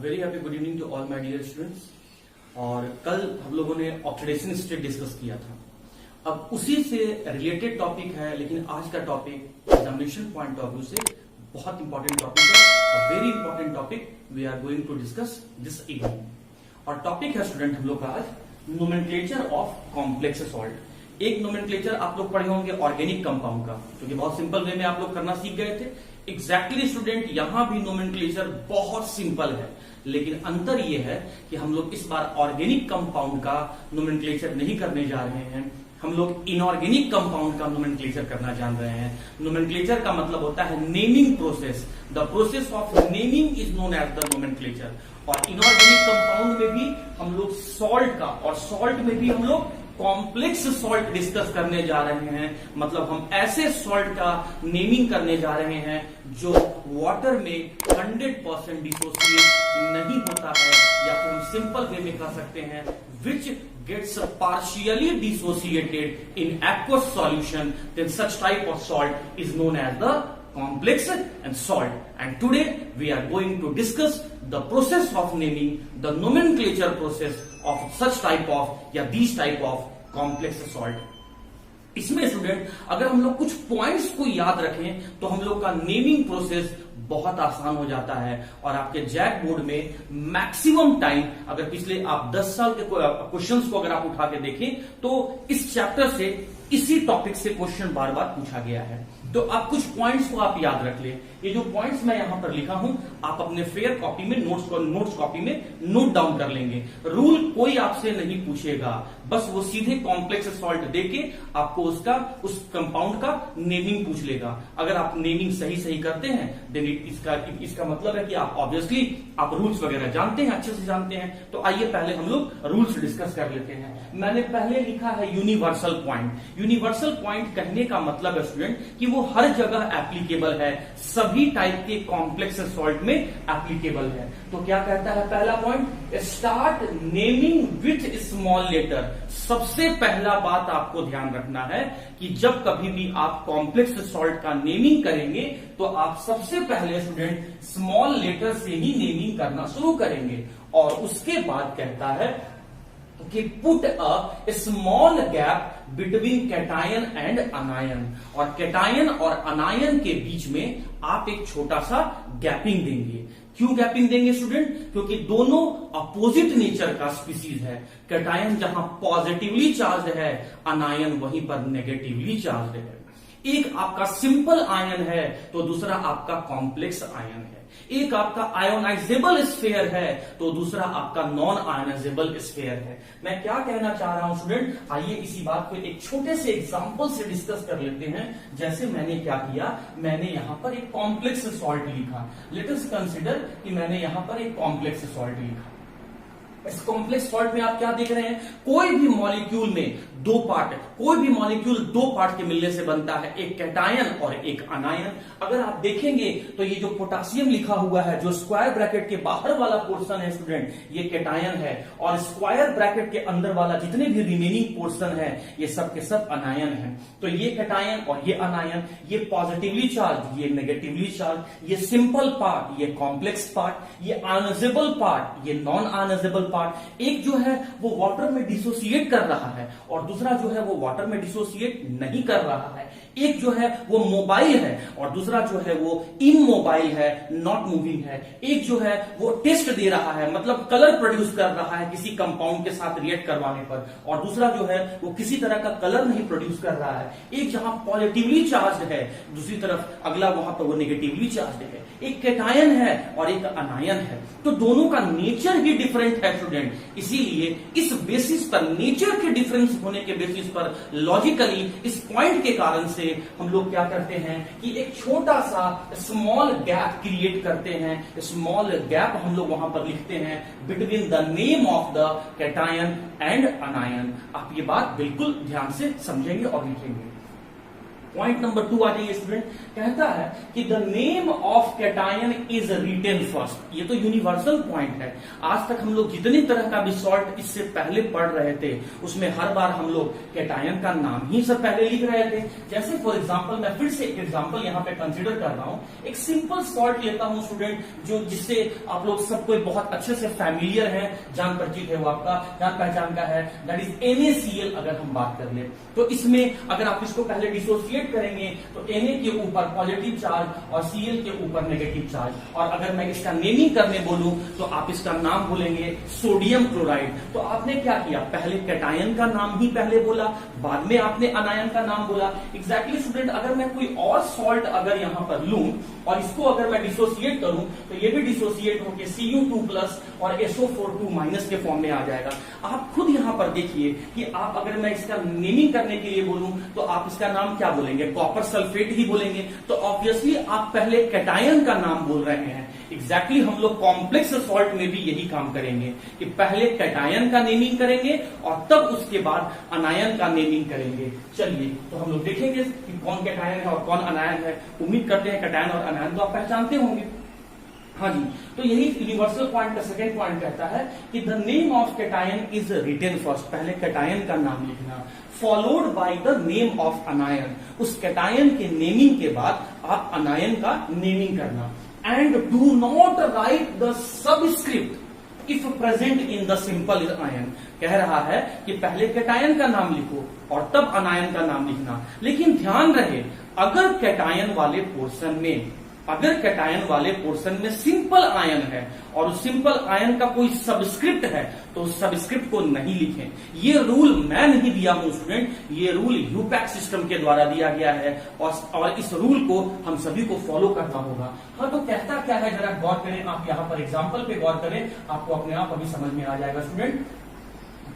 Very happy good evening to all my dear students. और कल हम लोगों ने ऑक्सीडेशन स्टेट डिस्कस किया था। अब उसी से रिलेटेड टॉपिक है, लेकिन आज का topic examination point of view से बहुत इंपॉर्टेंट टॉपिक है। Very important topic we are going to discuss this evening. और टॉपिक है स्टूडेंट हम लोग का आज नोमेनक्लेचर ऑफ कॉम्प्लेक्स सॉल्ट। एक नोमेनक्लेचर आप लोग पढ़े होंगे ऑर्गेनिक कंपाउंड का, क्योंकि बहुत सिंपल वे में आप लोग करना सीख गए थे। एग्जैक्टली स्टूडेंट यहां भी नोमेनक्लेचर बहुत सिंपल है, लेकिन अंतर यह है कि हम लोग इस बार ऑर्गेनिक कंपाउंड का नोमेनक्लेचर नहीं करने जा रहे हैं, हम लोग इनऑर्गेनिक कंपाउंड का नोमेनक्लेचर करना जान रहे हैं। नोमेनक्लेचर का मतलब होता है naming process. The process of naming is known as the nomenclature. और इनऑर्गेनिक कंपाउंड में भी हम लोग सॉल्ट का, और सॉल्ट में भी हम लोग कॉम्प्लेक्स सॉल्ट डिस्कस करने जा रहे हैं। मतलब हम ऐसे सॉल्ट का नेमिंग करने जा रहे हैं जो वाटर में 100% डिसोसिएट नहीं होता है, या फिर हम सिंपल वे में कह सकते हैं विच gets partially dissociated in aqueous solution, then such type of salt is known as the complex and salt. And today we are going to discuss the process of naming, the nomenclature process of such type of या these type of complex salt. इसमें student अगर हम लोग कुछ points को याद रखें तो हम लोग का नेमिंग प्रोसेस बहुत आसान हो जाता है। और आपके जैक बोर्ड में मैक्सिमम टाइम, अगर पिछले आप 10 साल के क्वेश्चंस को अगर आप उठा के देखें तो इस चैप्टर से इसी टॉपिक से क्वेश्चन बार बार पूछा गया है। तो आप कुछ पॉइंट्स को आप याद रख ले। ये जो पॉइंट्स मैं यहां पर लिखा हूं आप अपने फेयर कॉपी में नोट्स कॉपी में नोट डाउन कर लेंगे। रूल कोई आपसे नहीं पूछेगा, बस वो सीधे कॉम्प्लेक्स सॉल्ट देके आपको उस कंपाउंड का नेमिंग पूछ लेगा। अगर आप नेमिंग सही करते हैं देन इसका मतलब है कि आप ऑब्वियसली आप रूल्स वगैरह जानते हैं, अच्छे से जानते हैं। तो आइए पहले हम लोग रूल्स डिस्कस कर लेते हैं। मैंने पहले लिखा है यूनिवर्सल पॉइंट। यूनिवर्सल पॉइंट कहने का मतलब है स्टूडेंट कि वो हर जगह एप्लीकेबल है, सभी टाइप के कॉम्प्लेक्स सॉल्ट में एप्लीकेबल है। तो क्या कहता है पहला point, start naming with small letter. सबसे पहला बात आपको ध्यान रखना है कि जब कभी भी आप कॉम्प्लेक्स सॉल्ट का नेमिंग करेंगे तो आप सबसे पहले स्टूडेंट स्मॉल लेटर से ही नेमिंग करना शुरू करेंगे। और उसके बाद कहता है कि put a small gap between cation and अनायन। और कैटायन और अनायन के बीच में आप एक छोटा सा गैपिंग देंगे। क्यों गैपिंग देंगे स्टूडेंट? क्योंकि दोनों अपोजिट नेचर का स्पीसीज है। कैटायन जहां पॉजिटिवली चार्ज है, अनायन वहीं पर नेगेटिवली चार्ज है। एक आपका सिंपल आयन है तो दूसरा आपका कॉम्प्लेक्स आयन है। एक आपका आयोनाइजेबल स्फीयर है तो दूसरा आपका नॉन आयोनाइजेबल स्फीयर है। मैं क्या कहना चाह रहा हूं स्टूडेंट, आइए इसी बात को एक छोटे से एग्जांपल से डिस्कस कर लेते हैं। जैसे मैंने क्या किया, मैंने यहां पर एक कॉम्प्लेक्स सॉल्ट लिखा। लेट अस कंसीडर कि मैंने यहां पर एक कॉम्प्लेक्स सॉल्ट लिखा। इस कॉम्प्लेक्स सॉल्ट में आप क्या देख रहे हैं, कोई भी मॉलिक्यूल में दो पार्ट, कोई भी मॉलिक्यूल दो पार्ट के मिलने से बनता है, एक कैटायन और एक अनायन। अगर आप देखेंगे तो ये जो पोटेशियम लिखा हुआ है, जो स्क्वायर ब्रैकेट के बाहर वाला पोर्शन है स्टूडेंट, ये कैटायन है। और स्क्वायर ब्रैकेट के अंदर वाला जितने भी रिमेनिंग पोर्शन है ये सब के सब अनायन है। तो ये कैटायन और ये अनायन, ये पॉजिटिवली चार्ज, ये नेगेटिवली चार्ज, ये सिंपल पार्ट, ये कॉम्प्लेक्स पार्ट, ये आयोनाइजेबल पार्ट, ये नॉन आयोनाइजेबल पार्ट। एक जो है वो वाटर में डिसोसिएट कर रहा है और दूसरा जो है वो वाटर में डिसोसिएट नहीं कर रहा है। एक जो है वो मोबाइल है और दूसरा जो है वो इमोबाइल है, नॉट मूविंग है। एक जो है वो टेस्ट दे रहा है, मतलब कलर प्रोड्यूस कर रहा है किसी कंपाउंड के साथ रिएक्ट करवाने पर, और दूसरा जो है वो किसी तरह का कलर नहीं प्रोड्यूस कर रहा है। एक जहां पॉजिटिवली चार्ज है, दूसरी तरफ अगला वहां पर वो नेगेटिवली चार्ज है। एक कैटायन है और एक अनायन है। तो दोनों का नेचर ही डिफरेंट है स्टूडेंट। इसीलिए इस बेसिस पर, नेचर के डिफरेंस होने के बेसिस पर, लॉजिकली इस पॉइंट के कारण से हम लोग क्या करते हैं कि एक छोटा सा स्मॉल गैप क्रिएट करते हैं। स्मॉल गैप हम लोग वहां पर लिखते हैं between the name of the cation and अनायन। आप ये बात बिल्कुल ध्यान से समझेंगे और लिखेंगे। पॉइंट नंबर 2 आ जाइए स्टूडेंट। कहता है कि the name of cation is written first. ये तो यूनिवर्सल पॉइंट है। आज तक हम लोग जितनी तरह का भी सॉल्ट इससे पहले पढ़ रहे थे उसमें हर बार हम लोग कैटायन का नाम ही सब पहले लिख रहे थे। जैसे फॉर एग्जांपल मैं फिर से एक एग्जांपल यहाँ पे कंसीडर कर रहा हूँ। एक सिंपल सॉल्ट लेता हूँ स्टूडेंट, जो जिससे आप लोग सबको बहुत अच्छे से फैमिलियर है, जान परिचित है, वो आपका जान पहचान का है, दैट इज NaCl। अगर हम बात कर ले तो इसमें अगर आप इसको पहले डिसोसिएट करेंगे तो Na के ऊपर पॉजिटिव चार्ज और Cl के ऊपर नेगेटिव चार्ज, और अगर मैं इसका नेमिंग करने बोलूं तो आप इसका नाम बोलेंगे सोडियम क्लोराइड। तो आपने क्या किया, पहले कैटायन का नाम ही पहले बोला, बाद में आपने अनायन का नाम बोला। एग्जैक्टली स्टूडेंट, अगर मैं कोई और सॉल्ट अगर यहां पर लूं और इसको अगर मैं डिसोसिएट करूं तो ये भी डिसोसिएट होकर Cu2+ और SO4 2- के फॉर्म में आ जाएगा। आप खुद यहां पर देखिए कि आप अगर मैं इसका नेमिंग करने के लिए बोलूं तो आप इसका नाम क्या बोलेंगे, कॉपर सल्फेट ही बोलेंगे। तो ऑब्वियसली आप पहले कैटायन का नाम बोल रहे हैं। एग्जैक्टली हम लोग कॉम्प्लेक्स सॉल्ट में भी यही काम करेंगे कि पहले कैटायन का नेमिंग करेंगे और तब उसके बाद अनायन का नेमिंग करेंगे। चलिए तो हम लोग देखेंगे कि कौन कैटायन है और कौन अनायन है। उम्मीद करते हैं कैटायन और अनायन तो आप पहचानते होंगे। हाँ जी, तो यही यूनिवर्सल पॉइंट का सेकेंड पॉइंट कहता है कि the name of cation is written first. पहले कैटायन का नाम लिखना, followed by the name of anion. उस कैटायन के नेमिंग के बाद आप अनायन का नेमिंग करना। And do not right the subscript if present in the simple ion. कह रहा है कि पहले कैटायन का नाम लिखो और तब अनायन का नाम लिखना। लेकिन ध्यान रहे, अगर कैटायन वाले पोर्शन में सिंपल आयन है और उस सिंपल आयन का कोई सबस्क्रिप्ट है तो उस सबस्क्रिप्ट को नहीं लिखें। ये रूल मैं नहीं दिया हूं स्टूडेंट, ये रूल यूपैक सिस्टम के द्वारा दिया गया है और इस रूल को हम सभी को फॉलो करना होगा। हाँ, तो कहता क्या है जरा गौर करें, आप यहां पर एग्जाम्पल पे गौर करें, आपको अपने आप अभी समझ में आ जाएगा स्टूडेंट।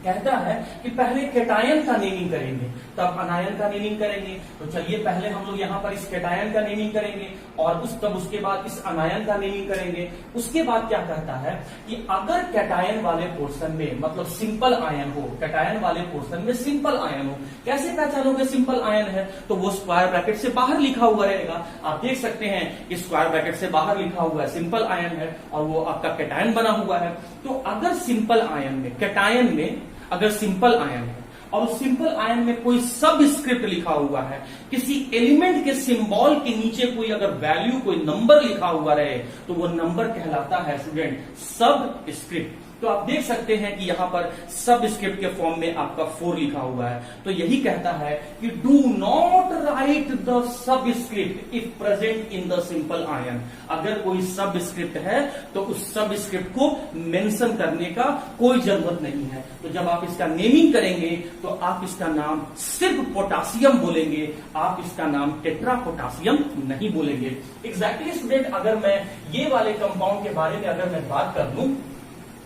कहता है कि पहले कैटायन का नेमिंग करेंगे तब अनायन का नेमिंग करेंगे। तो चलिए पहले हम लोग यहाँ पर इस कैटायन का नेमिंग करेंगे और उसके बाद इस अनायन का नेमिंग करेंगे। उसके बाद क्या कहता है कि अगर कैटायन वाले पोर्शन में मतलब सिंपल आयन हो, कैटायन वाले पोर्शन में सिंपल आयन हो, कैसे पहचानोगे सिंपल आयन है, तो वो स्क्वायर ब्रैकेट से बाहर लिखा हुआ रहेगा। आप देख सकते हैं कि स्क्वायर ब्रैकेट से बाहर लिखा हुआ है सिंपल आयन है और वो आपका कैटायन बना हुआ है। तो अगर सिंपल आयन में, कैटायन में अगर सिंपल आयन है और उस सिंपल आयन में कोई सबस्क्रिप्ट लिखा हुआ है, किसी एलिमेंट के सिंबल के नीचे कोई अगर वैल्यू, कोई नंबर लिखा हुआ रहे तो वो नंबर कहलाता है स्टूडेंट सबस्क्रिप्ट। तो आप देख सकते हैं कि यहां पर सबस्क्रिप्ट के फॉर्म में आपका 4 लिखा हुआ है। तो यही कहता है कि do not right the subscript if present in the simple ion. अगर कोई सबस्क्रिप्ट है तो उस सबस्क्रिप्ट को मेंशन करने का कोई जरूरत नहीं है। तो जब आप इसका नेमिंग करेंगे तो आप इसका नाम सिर्फ पोटासियम बोलेंगे, आप इसका नाम टेट्रा पोटासियम नहीं बोलेंगे। एग्जैक्टली स्टूडेंट, अगर मैं ये वाले कंपाउंड के बारे में अगर मैं बात कर लूं,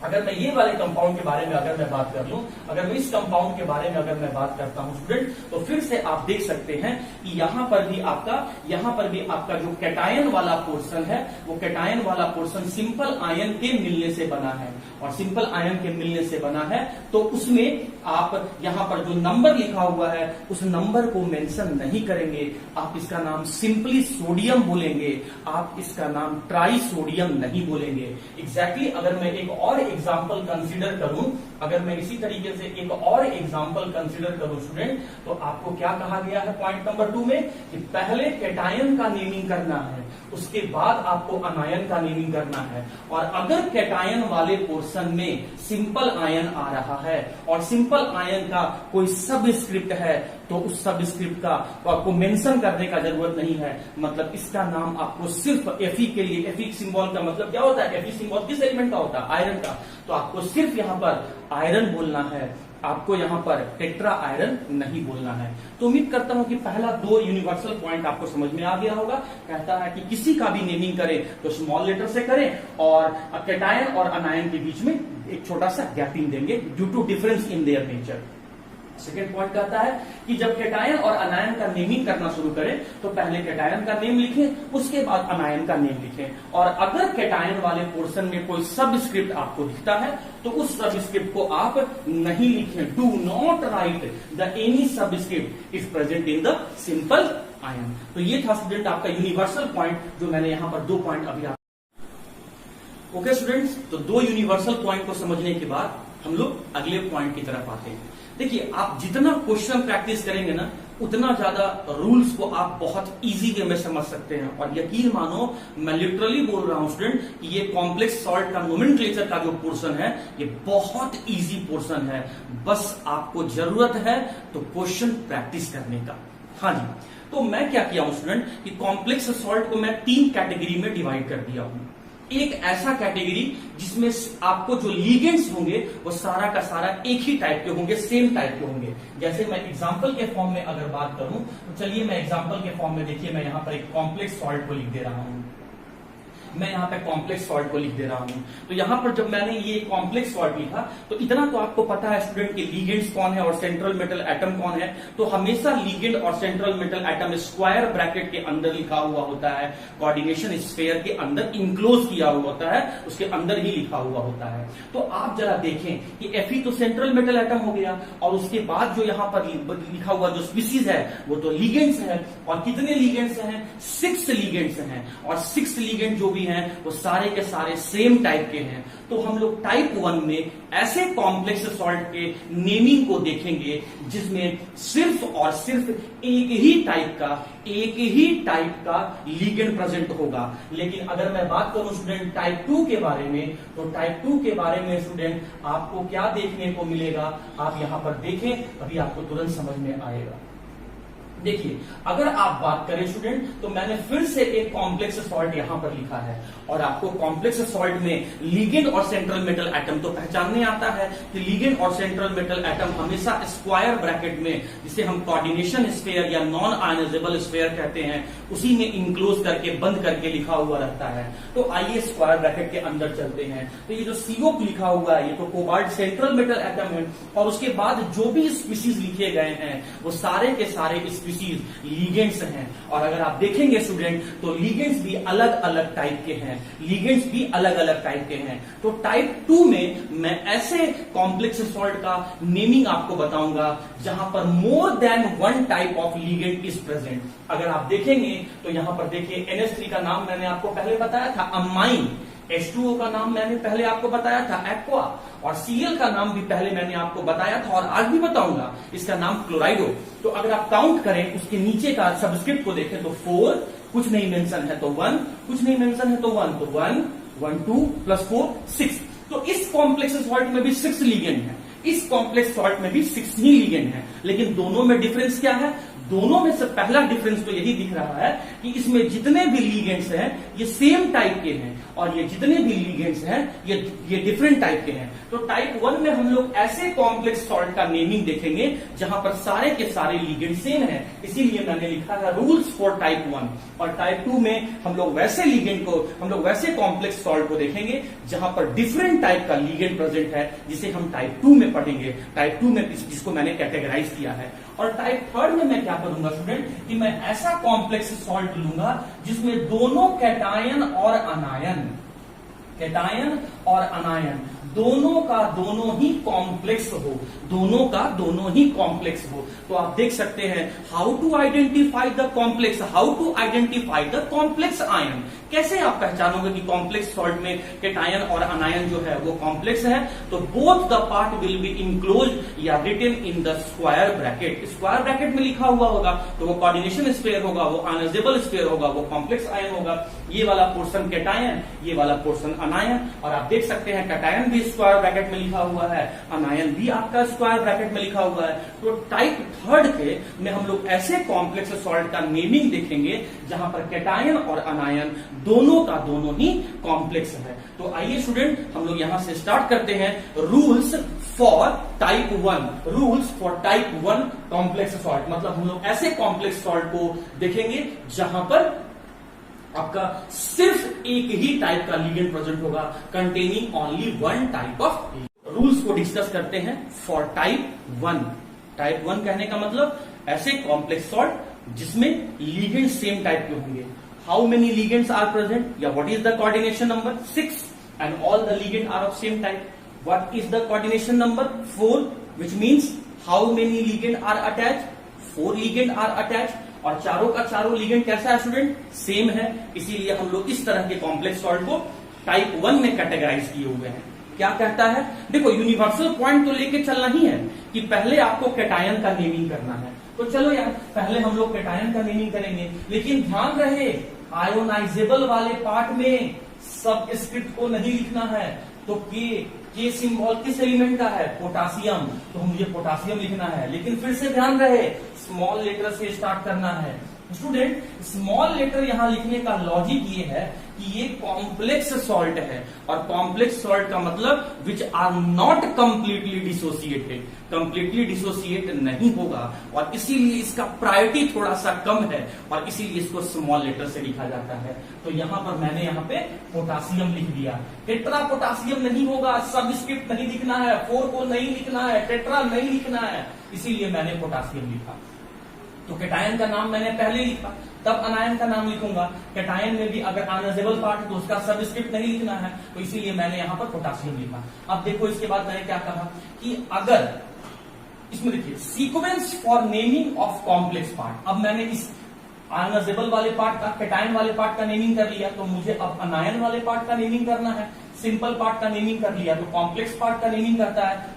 अगर मैं ये वाले कंपाउंड के बारे में अगर मैं बात कर लूं, अगर मैं इस कंपाउंड के बारे में अगर मैं बात करता हूं स्टूडेंट, तो फिर से आप देख सकते हैं कि यहां पर भी आपका जो कैटायन वाला पोर्शन है वो कैटायन वाला पोर्शन सिंपल आयन के मिलने से बना है और सिंपल आयन के मिलने से बना है। तो उसमें आप यहां पर जो नंबर लिखा हुआ है उस नंबर को मेंशन नहीं करेंगे, आप इसका नाम सिंपली सोडियम बोलेंगे, आप इसका नाम ट्राई सोडियम नहीं बोलेंगे। एग्जैक्टली अगर मैं एक और एग्जाम्पल कंसीडर करूं, अगर मैं इसी तरीके से एक और एग्जाम्पल कंसीडर करूं स्टूडेंट, तो आपको क्या कहा गया है पॉइंट नंबर 2 में कि पहले कैटायन का नेमिंग करना है, उसके बाद आपको अनायन का नेमिंग करना है। और अगर कैटायन वाले पोर्शन में सिंपल आयन आ रहा है और सिंपल आयन का कोई सबस्क्रिप्ट है तो उस सबस्क्रिप्ट का आपको मेंशन करने का जरूरत नहीं है। मतलब इसका नाम आपको सिर्फ Fe के लिए, Fe सिंबल का मतलब क्या होता है, Fe सिंबल किस एलिमेंट का होता है, आयरन का। तो आपको सिर्फ यहां पर आयरन बोलना है, आपको यहां पर टेट्रा आयरन नहीं बोलना है। तो उम्मीद करता हूं कि पहला 2 यूनिवर्सल पॉइंट आपको समझ में आ गया होगा। कहता है कि किसी का भी नेमिंग करें तो स्मॉल लेटर से करें और कैटायन और अनायन के बीच में एक छोटा सा गैपिंग देंगे due to difference in their nature. Second point कहता है कि जब कैटायन और अनायन का नेमिंग करना शुरू करें तो पहले कैटायन का नेम लिखें, उसके बाद अनायन का नेम लिखें। और अगर कैटायन वाले पोर्शन में कोई सबस्क्रिप्ट आपको दिखता है तो उस सबस्क्रिप्ट को आप नहीं लिखें। Do not right the any subscript if present in the simple ion. तो ये था स्टूडेंट आपका यूनिवर्सल पॉइंट, जो मैंने यहां पर 2 पॉइंट अभी ओके स्टूडेंट्स, तो 2 यूनिवर्सल पॉइंट को समझने के बाद हम लोग अगले पॉइंट की तरफ आते हैं। देखिए, आप जितना क्वेश्चन प्रैक्टिस करेंगे ना, उतना ज्यादा रूल्स को आप बहुत इजी वे में समझ सकते हैं। और यकीन मानो, मैं लिटरली बोल रहा हूं स्टूडेंट कि ये कॉम्प्लेक्स सॉल्ट का नोमेनक्लेचर का जो पोर्शन है, ये बहुत इजी पोर्शन है। बस आपको जरूरत है तो क्वेश्चन प्रैक्टिस करने का। हाँ जी, तो मैं क्या किया हूं स्टूडेंट कि कॉम्प्लेक्स सॉल्ट को मैं 3 कैटेगरी में डिवाइड कर दिया हूं। एक ऐसा कैटेगरी जिसमें आपको जो लीगेंड्स होंगे वो सारा का सारा एक ही टाइप के होंगे, सेम टाइप के होंगे। जैसे मैं एग्जांपल के फॉर्म में अगर बात करूं तो चलिए मैं एग्जांपल के फॉर्म में, देखिए मैं यहां पर एक कॉम्प्लेक्स सॉल्ट को लिख दे रहा हूं। मैं यहाँ पे कॉम्प्लेक्स सॉल्ट को लिख दे रहा हूं। तो यहां पर जब मैंने ये कॉम्प्लेक्स सॉल्ट लिखा तो इतना तो आपको पता है स्टूडेंट कि लीगेंड्स कौन है और सेंट्रल मेटल एटम कौन है। तो हमेशा लीगेंड और central metal atom square bracket के अंदर लिखा हुआ होता है, कोऑर्डिनेशन स्फीयर के अंदर इंक्लोज किया हुआ होता है, उसके अंदर ही लिखा हुआ होता है। तो आप जरा देखें कि Fe तो सेंट्रल मेटल एटम हो गया, और उसके बाद जो यहां पर लिखा हुआ जो स्पीसीज है वो तो लीगेंड्स है। और कितने लीगेंड्स हैं? 6 लीगेंड्स हैं। और 6 लीगेंड जो भी हैं वो सारे के सारे सेम टाइप के हैं। तो हम लोग टाइप 1 में ऐसे कॉम्प्लेक्स सॉल्ट के नेमिंग को देखेंगे जिसमें सिर्फ और सिर्फ एक ही टाइप का लीगेंड प्रेजेंट होगा। लेकिन अगर मैं बात करूं स्टूडेंट टाइप 2 के बारे में, तो टाइप 2 के बारे में स्टूडेंट आपको क्या देखने को मिलेगा, आप यहां पर देखें, अभी आपको तुरंत समझ में आएगा। देखिए, अगर आप बात करें स्टूडेंट, तो मैंने फिर से एक कॉम्प्लेक्स सॉल्ट यहां पर लिखा है, और आपको कॉम्प्लेक्स सॉल्ट में लीगेंड और सेंट्रल मेटल एटम तो पहचानने आता है कि लीगेंड और सेंट्रल मेटल एटम हमेशा स्क्वायर ब्रैकेट में, जिसे हम कोऑर्डिनेशन स्फीयर या नॉन आयनाइजेबल स्फीयर कहते हैं, उसी में इंक्लोज करके बंद करके लिखा हुआ रहता है। तो आइए स्क्वायर ब्रैकेट के अंदर चलते हैं। तो ये जो CO लिखा हुआ है, ये तो कोबाल्ट सेंट्रल मेटल एटम है, और उसके बाद जो भी स्पीसीज लिखे गए हैं वो सारे के सारे स्पीसीज लीगेंड्स हैं। और अगर आप देखेंगे स्टूडेंट, तो लीगेंड्स भी अलग अलग टाइप के हैं, लीगेंड्स भी अलग अलग टाइप के हैं। तो टाइप 2 में मैं ऐसे कॉम्प्लेक्स सॉल्ट का नेमिंग आपको बताऊंगा जहां पर more than 1 type of ligand is present. अगर आप देखेंगे तो यहां पर देखिए, NH3 का नाम मैंने आपको पहले बताया था अमाइन, H2O का नाम मैंने पहले आपको बताया था एक्वा, और Cl का नाम भी पहले मैंने आपको बताया था और आज भी बताऊंगा, इसका नाम क्लोराइडो। तो अगर आप काउंट करें, उसके नीचे का सबस्क्रिप्ट को देखें तो 4, कुछ नहीं मेंशन है तो 1, कुछ नहीं मेंशन है तो 1, तो 1, 1, 2 + 4, 6। तो इस कॉम्प्लेक्स सॉल्ट में भी 6 लीगेंड है, इस कॉम्प्लेक्स सॉल्ट में भी 6 ही लीगेंड है। लेकिन दोनों में डिफरेंस क्या है? दोनों में से पहला डिफरेंस तो यही दिख रहा है कि इसमें जितने भी लीगेंड्स हैं ये सेम टाइप के हैं, और ये जितने भी लीगेंड्स हैं ये डिफरेंट टाइप के हैं। तो टाइप 1 में हम लोग ऐसे कॉम्प्लेक्स सॉल्ट का नेमिंग देखेंगे जहां पर सारे के सारे लीगेंड सेम हैं, इसीलिए मैंने लिखा है रूल्स फॉर टाइप 1। और टाइप 2 में हम लोग वैसे लीगेंड को, हम लोग वैसे कॉम्प्लेक्स सॉल्ट को देखेंगे जहां पर डिफरेंट टाइप का लीगेंड प्रेजेंट है, जिसे हम टाइप 2 में पढ़ेंगे, टाइप 2 में जिसको मैंने कैटेगराइज किया है। और टाइप 3 में मैं क्या करूंगा स्टूडेंट कि मैं ऐसा कॉम्प्लेक्स सॉल्ट लूंगा जिसमें दोनों कैटायन और अनायन, कैटायन और अनायन दोनों का दोनों ही कॉम्प्लेक्स हो, दोनों का दोनों ही कॉम्प्लेक्स हो। तो आप देख सकते हैं how to identify the complex, how to identify the complex ion. कैसे आप पहचानोगे कि कॉम्प्लेक्स सॉल्ट में कैटायन और अनायन जो है वो कॉम्प्लेक्स है? तो both the part will be enclose या written in the square bracket. Square bracket में लिखा हुआ होगा तो वो कोऑर्डिनेशन स्फीयर होगा, वो आयनाइजेबल स्फीयर होगा, वो कॉम्प्लेक्स आयन होगा। ये वाला पोर्शन कैटायन, ये वाला पोर्शन अनायन। और आप देख सकते हैं कैटायन भी स्क्वायर ब्रैकेट में लिखा हुआ है, अनायन भी आपका स्क्वायर ब्रैकेट में लिखा हुआ है। तो टाइप 3 के में हम लोग ऐसे कॉम्प्लेक्स सॉल्ट का नेमिंग देखेंगे जहां पर कैटायन और अनायन दोनों का दोनों ही कॉम्प्लेक्स है। तो आइए स्टूडेंट हम लोग यहां से स्टार्ट करते हैं rules for type 1। Rules for type 1 complex salt, मतलब हम लोग ऐसे कॉम्प्लेक्स सॉल्ट को देखेंगे जहां पर आपका सिर्फ एक ही टाइप का लीगेंड प्रेजेंट होगा, containing only 1 type of. Rules को डिस्कस करते हैं फॉर टाइप 1। टाइप 1 कहने का मतलब ऐसे कॉम्प्लेक्स सॉल्ट जिसमें लीगेंड सेम टाइप के होंगे। How many ligands are present, या what is the coordination number? 6 and all the ligand are of same type. What is the coordination number? 4, which means how many ligand are attached? 4 ligand are attach, और चारों का चारों ligand कैसा है student, same है। इसीलिए हम लोग इस तरह के कॉम्प्लेक्स सॉल्ट को टाइप 1 में कैटेगराइज किए हुए हैं। क्या कहता है, देखो यूनिवर्सल पॉइंट तो लेके चलना ही है कि पहले आपको कैटायन का नेमिंग करना है। तो चलो यार पहले हम लोग कैटायन का नेमिंग करेंगे, लेकिन ध्यान रहे आयोनाइजेबल वाले पार्ट में सब स्क्रिप्ट को नहीं लिखना है। तो के सिंबल किस एलिमेंट का है, पोटासियम, तो मुझे पोटासियम लिखना है। लेकिन फिर से ध्यान रहे स्मॉल लेटर से स्टार्ट करना है। स्टूडेंट स्मॉल लेटर यहां लिखने का लॉजिक ये है कि ये कॉम्प्लेक्स सॉल्ट है, और कॉम्प्लेक्स सॉल्ट का मतलब which are not completely dissociated, completely dissociate नहीं होगा, और इसीलिए इसका प्रायोरिटी थोड़ा सा कम है, और इसीलिए इसको स्मॉल लेटर से लिखा जाता है। तो यहां पर मैंने यहां पे पोटासियम लिख दिया। टेट्रा पोटासियम नहीं होगा, सबस्क्रिप्ट नहीं लिखना है, 4 को नहीं लिखना है, टेट्रा नहीं लिखना है, इसीलिए मैंने पोटासियम लिखा। तो कैटायन का नाम मैंने पहले लिखा, तब अनायन का नाम लिखूंगा। कैटायन में भी अगर अनअजेबल पार्ट है तो उसका सबस्क्रिप्ट नहीं लिखना है, तो इसीलिए मैंने यहां पर पोटासियम लिखा। अब देखो इसके बाद मैंने क्या कहा कि अगर इसमें देखिए sequence for naming of complex part, अब मैंने इस अनअजेबल वाले पार्ट का, कैटायन वाले पार्ट का नेमिंग कर लिया, तो मुझे अब अनायन वाले पार्ट का नेमिंग करना है। सिंपल पार्ट का नेमिंग कर लिया, तो कॉम्प्लेक्स पार्ट का नेमिंग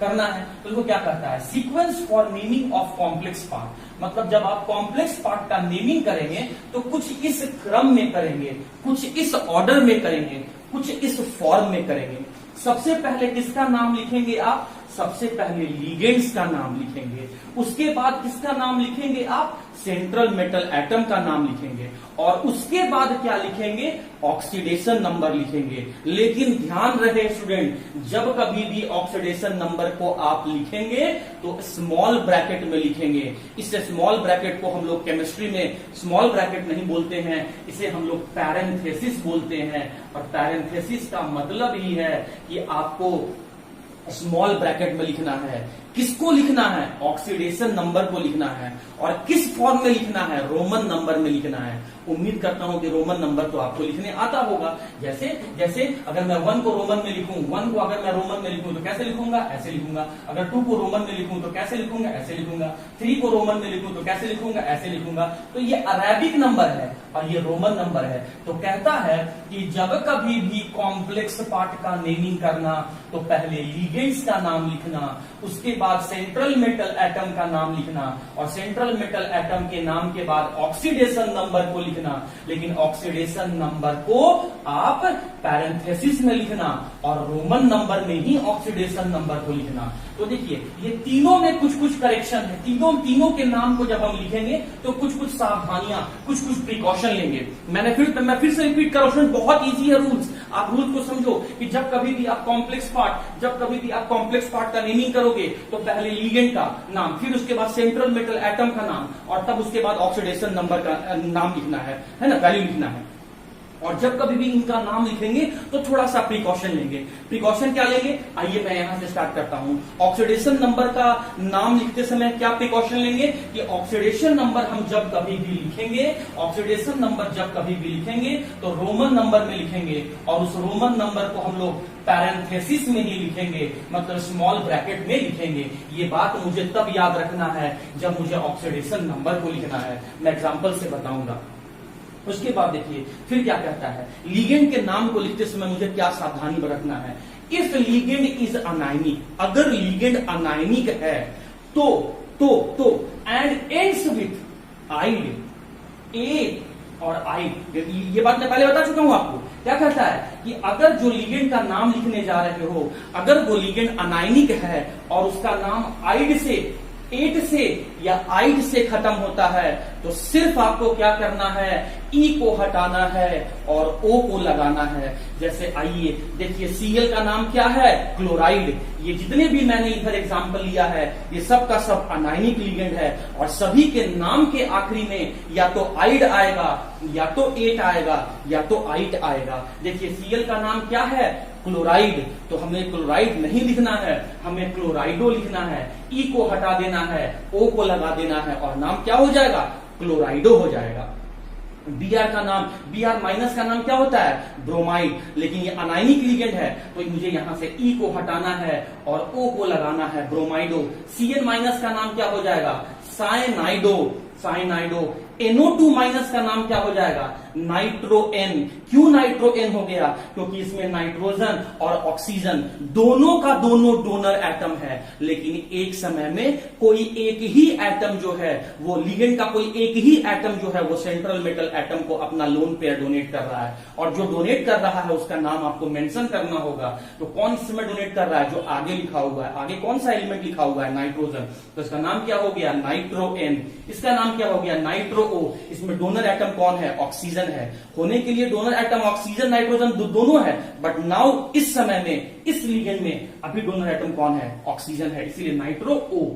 करना है। तो वो क्या करता है, sequence for naming of complex part, मतलब जब आप कॉम्प्लेक्स पार्ट का नेमिंग करेंगे तो कुछ इस क्रम में करेंगे, कुछ इस ऑर्डर में करेंगे, कुछ इस फॉर्म में करेंगे। सबसे पहले किसका नाम लिखेंगे आप, सबसे पहले लिगेंड्स का नाम लिखेंगे, उसके बाद किसका नाम लिखेंगे आप, सेंट्रल मेटल एटम का नाम लिखेंगे, और उसके बाद क्या लिखेंगे, ऑक्सीडेशन नंबर लिखेंगे। लेकिन ध्यान रहे स्टूडेंट, जब कभी भी ऑक्सीडेशन नंबर को आप लिखेंगे तो स्मॉल ब्रैकेट में लिखेंगे। इस स्मॉल ब्रैकेट को हम लोग केमिस्ट्री में स्मॉल ब्रैकेट नहीं बोलते हैं, इसे हम लोग पैरेंथेसिस बोलते हैं। और पैरेंथेसिस का मतलब ही है कि आपको स्मॉल ब्रैकेट में लिखना है। किसको लिखना है, ऑक्सीडेशन नंबर को लिखना है, और किस फॉर्म में लिखना है, रोमन नंबर में लिखना है। उम्मीद करता हूं कि रोमन नंबर तो आपको लिखने आता होगा। जैसे जैसे अगर मैं 1 को रोमन में लिखूं, 1 को अगर मैं रोमन में लिखूं तो कैसे लिखूंगा, ऐसे लिखूंगा। अगर 2 को रोमन में लिखूं तो कैसे लिखूंगा, ऐसे लिखूंगा। 3 को रोमन में लिखूं तो कैसे लिखूंगा, ऐसे लिखूंगा। तो ये अरेबिक नंबर है और ये रोमन नंबर है। तो कहता है कि जब कभी भी कॉम्प्लेक्स पार्ट का नेमिंग करना तो पहले लिगेंड्स का नाम लिखना, उसके बाद सेंट्रल मेटल एटम का नाम लिखना, और सेंट्रल मेटल एटम के नाम के बाद ऑक्सीडेशन नंबर को लिखना। लेकिन ऑक्सीडेशन नंबर को आप पैरेंथेसिस में लिखना और रोमन नंबर में ही ऑक्सीडेशन नंबर को लिखना। तो देखिए ये तीनों में कुछ कुछ करेक्शन है। तीनों के नाम को जब हम लिखेंगे तो कुछ कुछ सावधानियां, कुछ कुछ प्रिकॉशन लेंगे। मैं फिर से रिपीट कर रहा हूं, बहुत इजी है रूल्स। आप रूल को समझो कि जब कभी भी आप कॉम्प्लेक्स पार्ट का नेमिंग करोगे तो पहले लिगेंड का नाम, फिर उसके बाद सेंट्रल मेटल एटम का नाम, और तब उसके बाद ऑक्सीडेशन नंबर का नाम लिखना है ना, वैल्यू लिखना है। और जब कभी भी इनका नाम लिखेंगे तो थोड़ा सा प्रिकॉशन लेंगे। प्रिकॉशन क्या लेंगे, आइए मैं यहां से स्टार्ट करता हूं। ऑक्सीडेशन नंबर का नाम लिखते समय क्या प्रिकॉशन लेंगे कि ऑक्सीडेशन नंबर हम जब कभी भी लिखेंगे, ऑक्सीडेशन नंबर जब कभी भी लिखेंगे तो रोमन नंबर में लिखेंगे, और उस रोमन नंबर को हम लोग पैरेंथेसिस में ही लिखेंगे, मतलब स्मॉल ब्रैकेट में लिखेंगे। ये बात मुझे तब याद रखना है जब मुझे ऑक्सीडेशन नंबर को लिखना है। मैं एग्जाम्पल से बताऊंगा। उसके बाद देखिए फिर क्या कहता है, लिगेंड के नाम को लिखते समय मुझे क्या सावधानी बरतना है। इफ लिगेंड इज अनायनिक, अगर लिगेंड अनायनिक है तो एंड एंड्स विथ आइड, ए और आइड, ये बात मैं पहले बता चुका हूं आपको। क्या कहता है कि अगर जो लिगेंड का नाम लिखने जा रहे हो, अगर वो लिगेंड अनायनिक है और उसका नाम आइड से, एट से या आइड से खत्म होता है, तो सिर्फ आपको क्या करना है, ई को हटाना है और ओ को लगाना है। जैसे आइए देखिए Cl का नाम क्या है, क्लोराइड। ये जितने भी मैंने इधर एग्जांपल लिया है ये सब का सब अनायनिक लिगेंड है, और सभी के नाम के आखिरी में या तो आइड आएगा, या तो एट आएगा, या तो आइट आएगा। देखिए Cl का नाम क्या है, क्लोराइड, तो हमें क्लोराइड नहीं लिखना है, हमें क्लोराइडो लिखना है। ई को हटा देना है, ओ को लगा देना है, और नाम क्या हो जाएगा, क्लोराइडो हो जाएगा। Br का नाम, Br माइनस का नाम क्या होता है? ब्रोमाइड। लेकिन ये अनायनिक लिगेंड है तो मुझे यहां से E को हटाना है और O को लगाना है, ब्रोमाइडो। Cn माइनस का नाम क्या हो जाएगा? साइनाइडो, साइनाइडो। NO2 माइनस का नाम क्या हो जाएगा? नाइट्रोएन। क्यों नाइट्रोएन हो गया? क्योंकि इसमें नाइट्रोजन और ऑक्सीजन दोनों का दोनों डोनर एटम है, लेकिन एक समय में कोई एक ही एटम जो है वो लिगेंड का कोई एक ही एटम जो है वो सेंट्रल मेटल एटम को अपना लोन पेयर डोनेट कर रहा है, और जो डोनेट कर रहा है उसका नाम आपको मेंशन करना होगा। तो कौन इस समय डोनेट कर रहा है? जो आगे लिखा हुआ है, आगे कौन सा एलिमेंट लिखा हुआ है? नाइट्रोजन। तो इसका नाम क्या हो गया? नाइट्रोएन। इसका नाम क्या हो गया? नाइट्रो ओ। इसमें डोनर एटम कौन है? ऑक्सीजन है। होने के लिए डोनर एटम ऑक्सीजन नाइट्रोजन दोनों है, बट नाउ इस समय में इस लिगेंड में अभी डोनर एटम कौन है? ऑक्सीजन है, इसीलिए नाइट्रो ओ।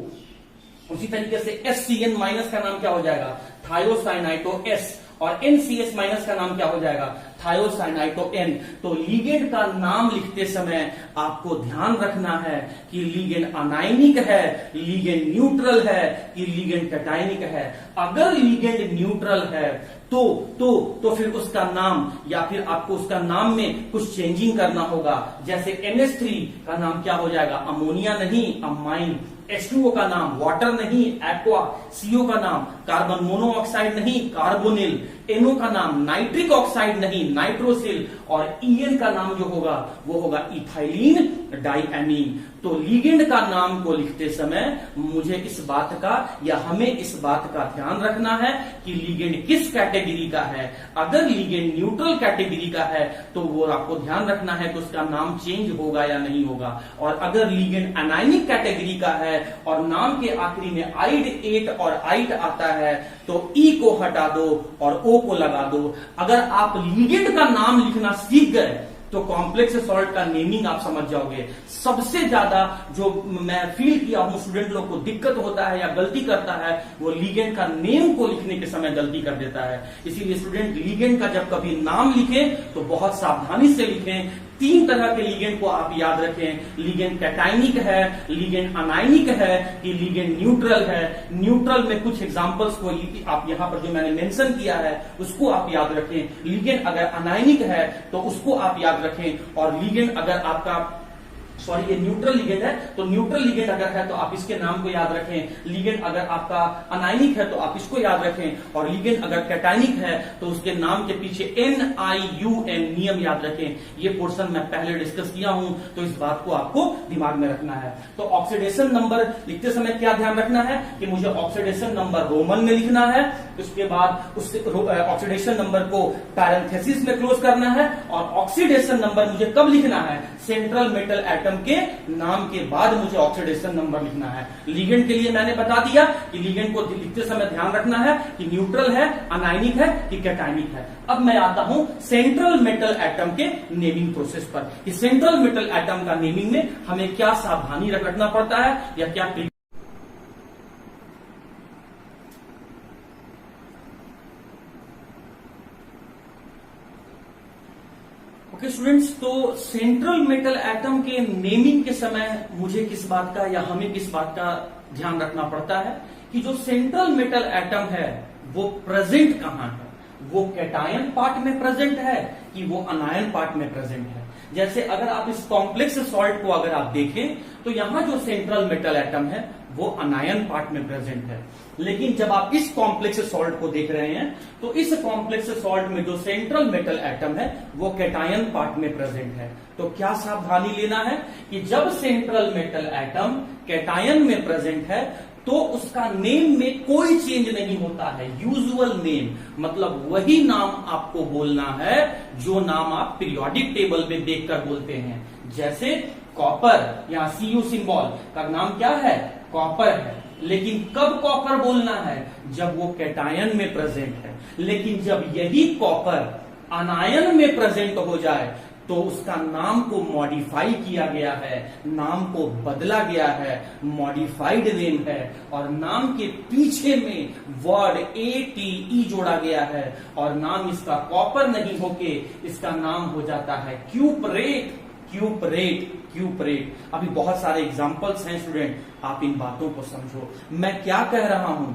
उसी तरीके से SCN माइनस का नाम क्या हो जाएगा? थायोसाइनाइटो S। और NCS माइनस का नाम क्या हो जाएगा? थायोसाइनाइटो N। तो लिगेंड का नाम लिखते समय आपको ध्यान रखना है कि लिगेंड अनायनिक है, लिगेंड न्यूट्रल है, कि लिगेंड कैटायनिक है। अगर लिगेंड न्यूट्रल है तो फिर उसका नाम, या फिर आपको उसका नाम में कुछ चेंजिंग करना होगा। जैसे NH3 का नाम क्या हो जाएगा? अमोनिया नहीं, अमाइन। H2O का नाम वाटर नहीं, एक्वा। CO का नाम कार्बन मोनोऑक्साइड नहीं, कार्बोनिल। NO का नाम नाइट्रिक ऑक्साइड नहीं, नाइट्रोसिल। और EN का नाम जो होगा वो होगा इथाइलिन डाइएमीन। तो लिगेंड का नाम को लिखते समय मुझे इस बात का, या हमें इस बात का ध्यान रखना है कि लिगेंड किस कैटेगरी का है। अगर लिगेंड न्यूट्रल कैटेगरी का है तो वो आपको ध्यान रखना है कि उसका नाम चेंज होगा या नहीं होगा। और अगर लिगेंड अनायनिक कैटेगरी का है और नाम के आखिरी में आइड 8 और आइट आता है तो E को हटा दो और O को लगा दो। अगर आप लिगेंड का नाम लिखना सीख गए तो कॉम्प्लेक्स सॉल्ट का नेमिंग आप समझ जाओगे। सबसे ज्यादा जो मैं फील किया हूं स्टूडेंट लोग को दिक्कत होता है या गलती करता है, वो लिगेंड का नेम को लिखने के समय गलती कर देता है। इसीलिए स्टूडेंट लिगेंड का जब कभी नाम लिखें तो बहुत सावधानी से लिखें। 3 तरह के लिगेंड को आप याद रखें। लिगेंड कैटायनिक है, लिगेंड अनायनिक है, कि लिगेंड न्यूट्रल है। न्यूट्रल में कुछ एग्जांपल्स को आप यहां पर जो मैंने मेंशन किया है उसको आप याद रखें। लिगेंड अगर अनायनिक है तो उसको आप याद रखें। और लिगेंड अगर आपका ये न्यूट्रल लिगेंड है तो न्यूट्रल लिगेंड अगर है तो आप इसके नाम को याद रखें। लिगेंड अगर आपका अनायनिक है तो आप इसको याद रखें। और लिगेंड अगर कैटायनिक है तो उसके नाम के पीछे NIUM नियम याद रखें। ये पोर्शन मैं पहले डिस्कस किया हूं तो इस बात को आपको दिमाग में रखना है। तो ऑक्सीडेशन नंबर लिखते समय क्या ध्यान रखना है कि मुझे ऑक्सीडेशन नंबर रोमन में लिखना है। उसके बाद उस ऑक्सीडेशन नंबर को पैरेंथेसिस में क्लोज करना है। और ऑक्सीडेशन नंबर मुझे कब लिखना है? सेंट्रल मेटल एटम के नाम के बाद मुझे ऑक्सीडेशन नंबर लिखना है। लिगेंड के लिए मैंने बता दिया कि लिगेंड को लिखते समय ध्यान रखना है कि न्यूट्रल है, अनायनिक है, कि कैटायनिक है। अब मैं आता हूं सेंट्रल मेटल एटम के नेमिंग प्रोसेस पर कि सेंट्रल मेटल एटम का नेमिंग में हमें क्या सावधानी रखना पड़ता है या क्या। ओके स्टूडेंट्स, तो सेंट्रल मेटल एटम के नेमिंग के समय मुझे किस बात का या हमें किस बात का ध्यान रखना पड़ता है कि जो सेंट्रल मेटल एटम है वो प्रेजेंट कहां है? वो कैटायन पार्ट में प्रेजेंट है कि वो अनायन पार्ट में प्रेजेंट है? जैसे अगर आप इस कॉम्प्लेक्स सॉल्ट को अगर आप देखें तो यहां जो सेंट्रल मेटल एटम है वो अनायन पार्ट में प्रेजेंट है। लेकिन जब आप इस कॉम्प्लेक्स सॉल्ट को देख रहे हैं तो इस कॉम्प्लेक्स सॉल्ट में जो सेंट्रल मेटल एटम है वो कैटायन पार्ट में प्रेजेंट है। तो क्या सावधानी लेना है कि जब सेंट्रल मेटल एटम कैटायन में प्रेजेंट है तो उसका नेम में कोई चेंज नहीं होता है। यूजुअल नेम मतलब वही नाम आपको बोलना है जो नाम आप पीरियोडिक टेबल में देखकर बोलते हैं। जैसे कॉपर, यहां Cu सिंबल का नाम क्या है? कॉपर है। लेकिन कब कॉपर बोलना है? जब वो कैटायन में प्रेजेंट है। लेकिन जब यही कॉपर अनायन में प्रेजेंट हो जाए तो उसका नाम को मॉडिफाई किया गया है, नाम को बदला गया है, मॉडिफाइड नेम है। और नाम के पीछे में वर्ड ATE जोड़ा गया है और नाम इसका कॉपर नहीं होके इसका नाम हो जाता है क्यूपरेट। क्यूपरेट, क्यूपरेट। अभी बहुत सारे एग्जांपल्स हैं स्टूडेंट, आप इन बातों को समझो। मैं क्या कह रहा हूं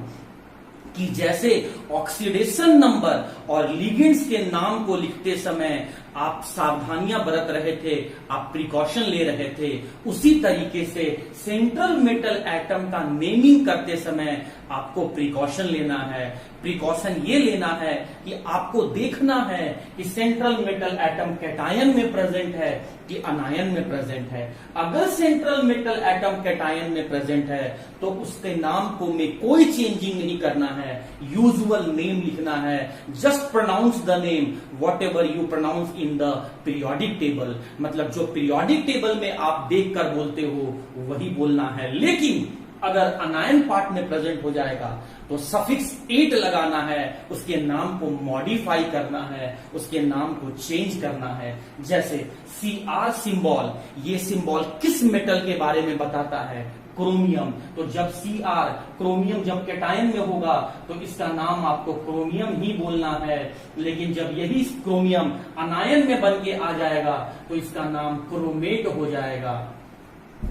कि जैसे ऑक्सीडेशन नंबर और लिगेंड्स के नाम को लिखते समय आप सावधानियां बरत रहे थे, आप प्रिकॉशन ले रहे थे, उसी तरीके से सेंट्रल मेटल एटम का नेमिंग करते समय आपको प्रिकॉशन लेना है। प्रिकॉशन ये लेना है कि आपको देखना है कि सेंट्रल मेटल एटम कैटायन में प्रेजेंट है कि अनायन में प्रेजेंट है। अगर सेंट्रल मेटल एटम कैटायन में प्रेजेंट है तो उसके नाम को में कोई चेंजिंग नहीं करना है, यूजुअल नेम लिखना है। Just pronounce the name whatever you pronounce in the periodic table, मतलब जो पीरियोडिक टेबल में आप देखकर बोलते हो वही बोलना है। लेकिन अगर अनायन पार्ट में प्रेजेंट हो जाएगा तो सफिक्स 8 लगाना है, उसके नाम को मॉडिफाई करना है, उसके नाम को चेंज करना है। जैसे Cr सिंबल, ये सिंबल किस मेटल के बारे में बताता है? क्रोमियम। तो जब Cr क्रोमियम जब कैटायन में होगा तो इसका नाम आपको क्रोमियम ही बोलना है। लेकिन जब यही क्रोमियम अनायन में बन के आ जाएगा तो इसका नाम क्रोमेट हो जाएगा,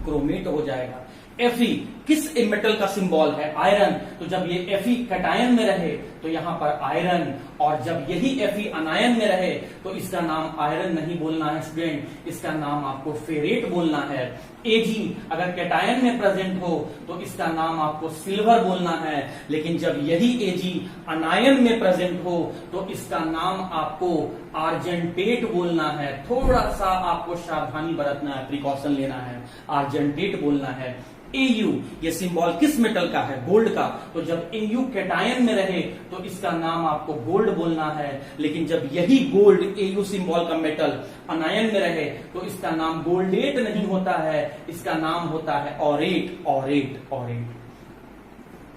क्रोमेट हो जाएगा। Fe किस मेटल का सिंबल है? आयरन। तो जब ये Fe कैटायन में रहे तो यहां पर आयरन, और जब यही Fe अनायन में रहे तो इसका नाम आयरन नहीं बोलना है स्टूडेंट, इसका नाम आपको फेरेट बोलना है। Ag अगर कैटायन में प्रेजेंट हो तो इसका नाम आपको सिल्वर बोलना है। लेकिन जब यही Ag अनायन में प्रेजेंट हो तो इसका नाम आपको आर्जेंटेट बोलना है। थोड़ा सा आपको सावधानी बरतना है, प्रिकॉशन लेना है, आर्जेंटेट बोलना है। Au ये सिंबल किस मेटल का है? गोल्ड का। तो जब Au कैटायन में रहे तो इसका नाम आपको गोल्ड बोलना है। लेकिन जब यही गोल्ड Au सिंबल का मेटल अनायन में रहे तो इसका नाम गोल्डेट नहीं होता है, इसका नाम होता है ऑरेट, ऑरेट, ऑरेट।